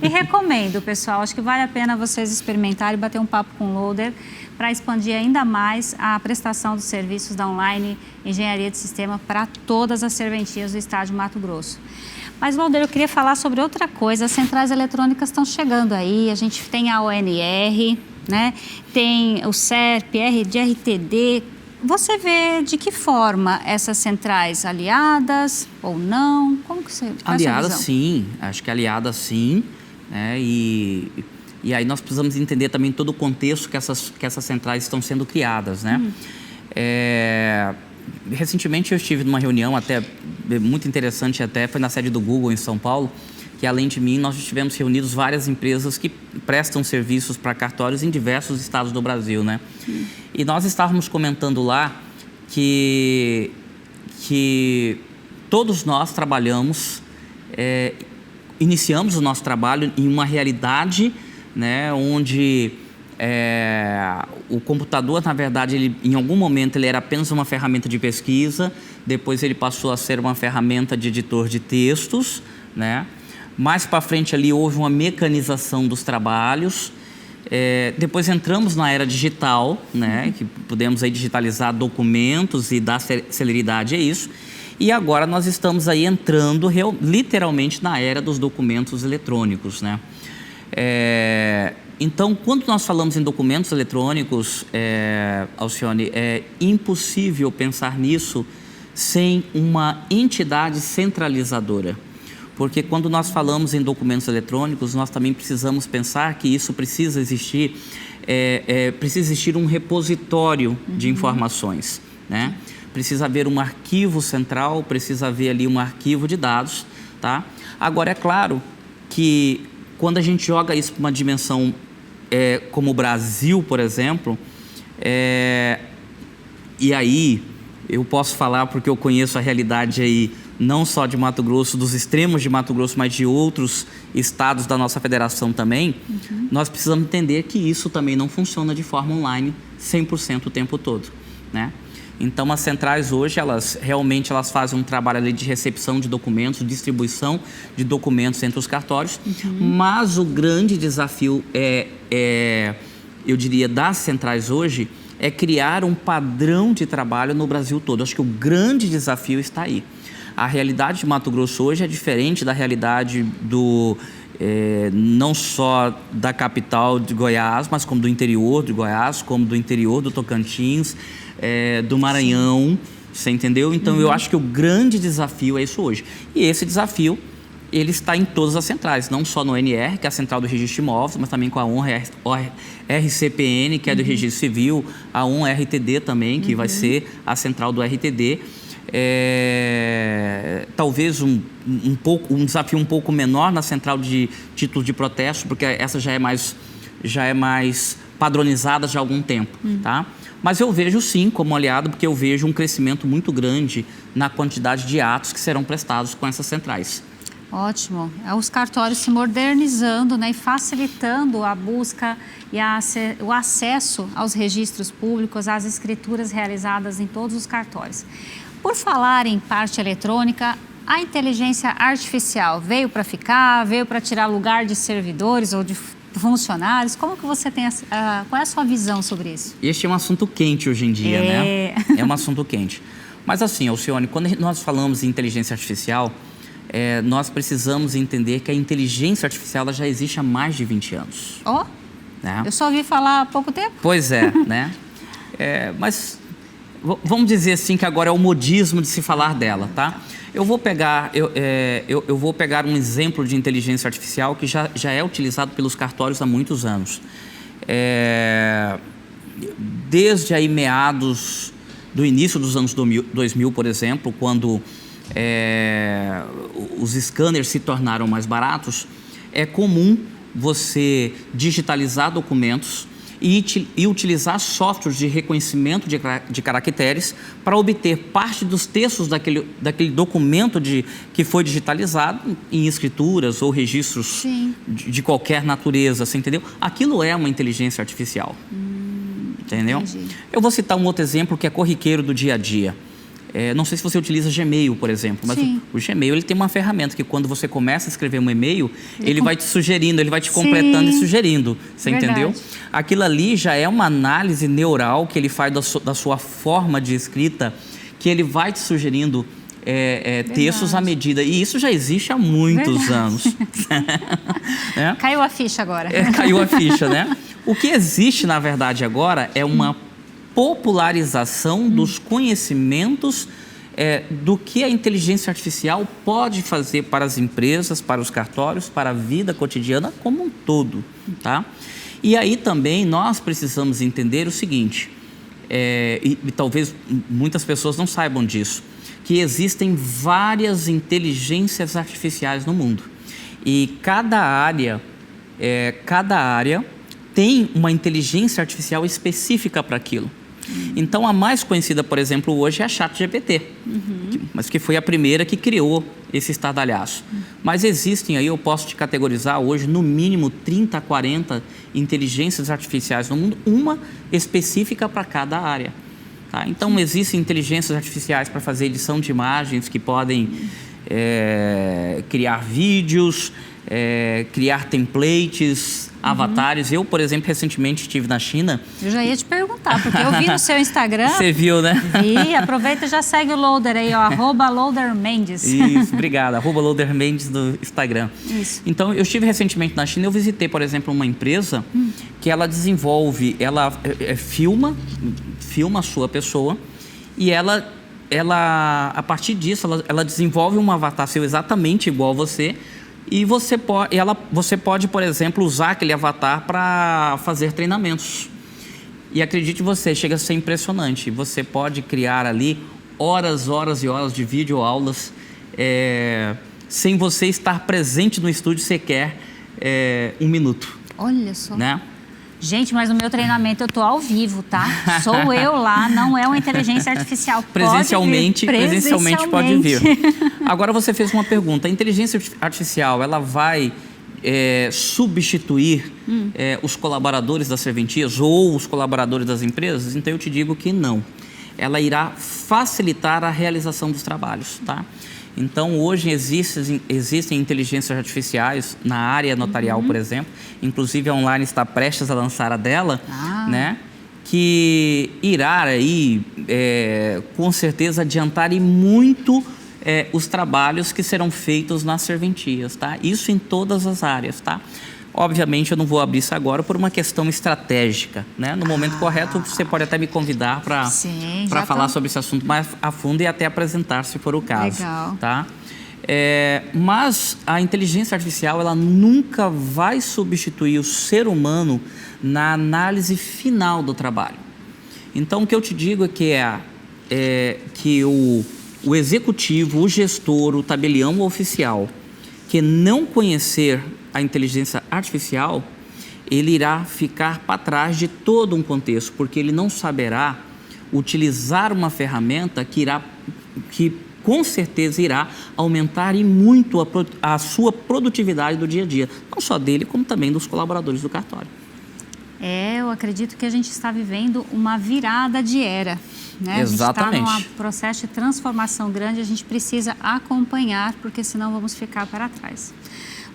Speaker 2: E recomendo, pessoal, acho que vale a pena vocês experimentarem e bater um papo com o Loder para expandir ainda mais a prestação dos serviços da Online Engenharia de Sistema para todas as serventias do estado de Mato Grosso. Mas, Loder, eu queria falar sobre outra coisa. As centrais eletrônicas estão chegando aí, a gente tem a ONR, né? Tem o SERP, RTD. Você vê de que forma essas centrais aliadas ou não? Como que você...
Speaker 3: Aliadas, sim. Acho que aliadas, sim. Né? E aí nós precisamos entender também todo o contexto que essas centrais estão sendo criadas, né? Recentemente eu estive numa reunião até muito interessante, até foi na sede do Google em São Paulo, que além de mim nós estivemos reunidos várias empresas que prestam serviços para cartórios em diversos estados do Brasil, né? E nós estávamos comentando lá que todos nós trabalhamos, iniciamos o nosso trabalho em uma realidade, né, onde o computador, na verdade, em algum momento ele era apenas uma ferramenta de pesquisa, depois ele passou a ser uma ferramenta de editor de textos, né? Mais para frente ali houve uma mecanização dos trabalhos. Depois entramos na era digital, né, que pudemos aí digitalizar documentos e dar celeridade a isso. E agora nós estamos aí entrando literalmente na era dos documentos eletrônicos, né? Então, quando nós falamos em documentos eletrônicos, Alcione, é impossível pensar nisso sem uma entidade centralizadora. Porque quando nós falamos em documentos eletrônicos, nós também precisamos pensar que isso precisa existir, precisa existir um repositório de informações, né? Precisa haver um arquivo central, precisa haver ali um arquivo de dados, tá? Agora, é claro que quando a gente joga isso para uma dimensão como o Brasil, por exemplo, e aí eu posso falar porque eu conheço a realidade aí, não só de Mato Grosso, dos extremos de Mato Grosso, mas de outros estados da nossa federação também, nós precisamos entender que isso também não funciona de forma online 100% o tempo todo, né? Então, as centrais hoje, elas fazem um trabalho ali de recepção de documentos, distribuição de documentos entre os cartórios, mas o grande desafio eu diria, das centrais hoje, é criar um padrão de trabalho no Brasil todo. Acho que o grande desafio está aí. A realidade de Mato Grosso hoje é diferente da realidade não só da capital de Goiás, mas como do interior de Goiás, como do interior do Tocantins, do Maranhão, você entendeu? Então, eu acho que o grande desafio é isso hoje. E esse desafio, ele está em todas as centrais, não só no ONR, que é a Central do Registro de Imóveis, mas também com a RCPN, que é do Registro Civil, a RTD também, que vai ser a central do RTD. Talvez um desafio um pouco menor na central de títulos de protesto, porque essa já é mais padronizada já há algum tempo, tá? Mas eu vejo sim como aliado, porque eu vejo um crescimento muito grande na quantidade de atos que serão prestados com essas centrais.
Speaker 2: Ótimo. Os cartórios se modernizando, né, e facilitando a busca e o acesso aos registros públicos, às escrituras realizadas em todos os cartórios. Por falar em parte eletrônica, a inteligência artificial veio para ficar, veio para tirar lugar de servidores ou de funcionários? Como que você tem qual é a sua visão sobre isso?
Speaker 3: Este é um assunto quente hoje em dia, né? É um assunto quente. Mas assim, Alcione, quando nós falamos em inteligência artificial, nós precisamos entender que a inteligência artificial ela já existe há mais de 20 anos.
Speaker 2: Né? Eu só ouvi falar há pouco tempo.
Speaker 3: Pois é, né? Mas vamos dizer assim que agora é o modismo de se falar dela, tá? Eu vou pegar um exemplo de inteligência artificial que já é utilizado pelos cartórios há muitos anos. Desde aí meados do início dos anos 2000, por exemplo, quando os scanners se tornaram mais baratos, é comum você digitalizar documentos e utilizar softwares de reconhecimento de caracteres para obter parte dos textos daquele documento que foi digitalizado em escrituras ou registros de qualquer natureza, você entendeu? Aquilo é uma inteligência artificial, entendeu?
Speaker 2: Entendi.
Speaker 3: Eu vou citar um outro exemplo que é corriqueiro do dia a dia. Não sei se você utiliza Gmail, por exemplo, mas o Gmail ele tem uma ferramenta que quando você começa a escrever um e-mail, ele vai te sugerindo, ele vai te completando e sugerindo, você entendeu? Aquilo ali já é uma análise neural que ele faz da sua forma de escrita, que ele vai te sugerindo textos à medida. E isso já existe há muitos anos.
Speaker 2: Caiu a ficha agora.
Speaker 3: Caiu a ficha, né? O que existe, na verdade, agora é uma popularização dos conhecimentos do que a inteligência artificial pode fazer para as empresas, para os cartórios, para a vida cotidiana como um todo, tá? E aí também nós precisamos entender o seguinte, e talvez muitas pessoas não saibam disso, que existem várias inteligências artificiais no mundo e cada área tem uma inteligência artificial específica para aquilo. Então, a mais conhecida, por exemplo, hoje é a ChatGPT, mas que foi a primeira que criou esse estardalhaço. Mas existem aí, eu posso te categorizar hoje, no mínimo 30 a 40 inteligências artificiais no mundo, uma específica para cada área. Tá? Então, existem inteligências artificiais para fazer edição de imagens que podem criar vídeos, criar templates, avatares. Eu, por exemplo, recentemente estive na China. Eu
Speaker 2: já ia te perguntar, porque eu vi no seu Instagram.
Speaker 3: Você viu, né?
Speaker 2: Vi, aproveita e já segue o Loader aí, ó, @LoaderMendes.
Speaker 3: Isso, obrigado, @LoaderMendes do Instagram.
Speaker 2: Isso.
Speaker 3: Então, eu estive recentemente na China, eu visitei, por exemplo, uma empresa que ela desenvolve, ela filma a sua pessoa e ela a partir disso, ela desenvolve um avatar seu exatamente igual a você. E você pode, por exemplo, usar aquele avatar para fazer treinamentos. E acredite você, chega a ser impressionante. Você pode criar ali horas e horas de videoaulas sem você estar presente no estúdio sequer 1 minuto.
Speaker 2: Olha só.
Speaker 3: Né?
Speaker 2: Gente, mas no presencialmente eu tô ao vivo, tá? Sou eu lá, não é uma inteligência artificial.
Speaker 3: Presencialmente pode vir. Agora você fez uma pergunta. A inteligência artificial, ela vai substituir os colaboradores das serventias ou os colaboradores das empresas? Então eu te digo que não. Ela irá facilitar a realização dos trabalhos, tá? Então, hoje existem inteligências artificiais na área notarial, por exemplo. Inclusive, a Online está prestes a lançar a dela, né? Que irá aí, com certeza, adiantar e muito os trabalhos que serão feitos nas serventias, tá? Isso em todas as áreas, tá? Obviamente, eu não vou abrir isso agora por uma questão estratégica, né? No momento correto, você pode até me convidar para falar sobre esse assunto mais a fundo e até apresentar, se for o caso.
Speaker 2: Legal.
Speaker 3: Tá? Mas a inteligência artificial, ela nunca vai substituir o ser humano na análise final do trabalho. Então, o que eu te digo é que o executivo, o gestor, o tabelião, o oficial, que não conhecer a inteligência artificial, ele irá ficar para trás de todo um contexto, porque ele não saberá utilizar uma ferramenta que com certeza irá aumentar e muito a sua produtividade do dia a dia, não só dele, como também dos colaboradores do cartório.
Speaker 2: Eu acredito que a gente está vivendo uma virada de era, né?
Speaker 3: Exatamente.
Speaker 2: A gente está num processo de transformação grande, a gente precisa acompanhar, porque senão vamos ficar para trás.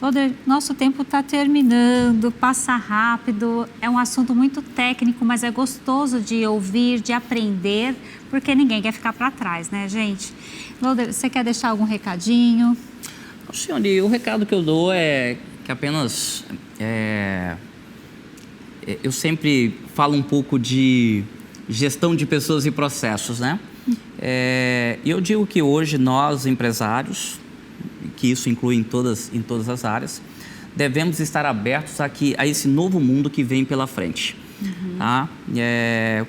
Speaker 2: Loader, nosso tempo está terminando, passa rápido, é um assunto muito técnico, mas é gostoso de ouvir, de aprender, porque ninguém quer ficar para trás, né, gente? Loader, você quer deixar algum recadinho?
Speaker 3: Senhor, o recado que eu dou é que apenas... eu sempre falo um pouco de gestão de pessoas e processos, né? E eu digo que hoje nós, empresários, que isso inclui em todas as áreas, devemos estar abertos a esse novo mundo que vem pela frente. Tá?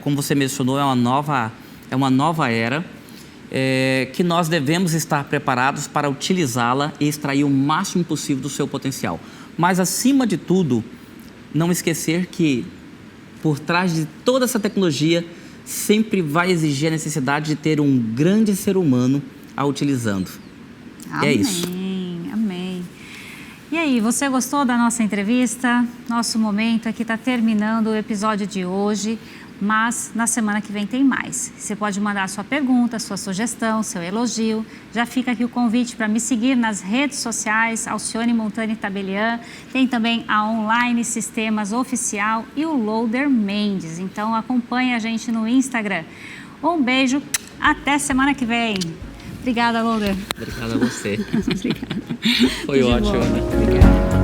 Speaker 3: Como você mencionou, é uma nova era que nós devemos estar preparados para utilizá-la e extrair o máximo possível do seu potencial. Mas, acima de tudo, não esquecer que por trás de toda essa tecnologia sempre vai exigir a necessidade de ter um grande ser humano a utilizando.
Speaker 2: Amém,
Speaker 3: é isso.
Speaker 2: Amém. E aí, você gostou da nossa entrevista? Nosso momento aqui está terminando o episódio de hoje, mas na semana que vem tem mais. Você pode mandar sua pergunta, sua sugestão, seu elogio. Já fica aqui o convite para me seguir nas redes sociais, Alcione Montani Tabelian. Tem também a Online Sistemas Oficial e o Loader Mendes. Então acompanhe a gente no Instagram. Um beijo, até semana que vem. Obrigada, Loader.
Speaker 3: Obrigado a você.
Speaker 2: Obrigada.
Speaker 3: Foi ótimo.
Speaker 2: Obrigada.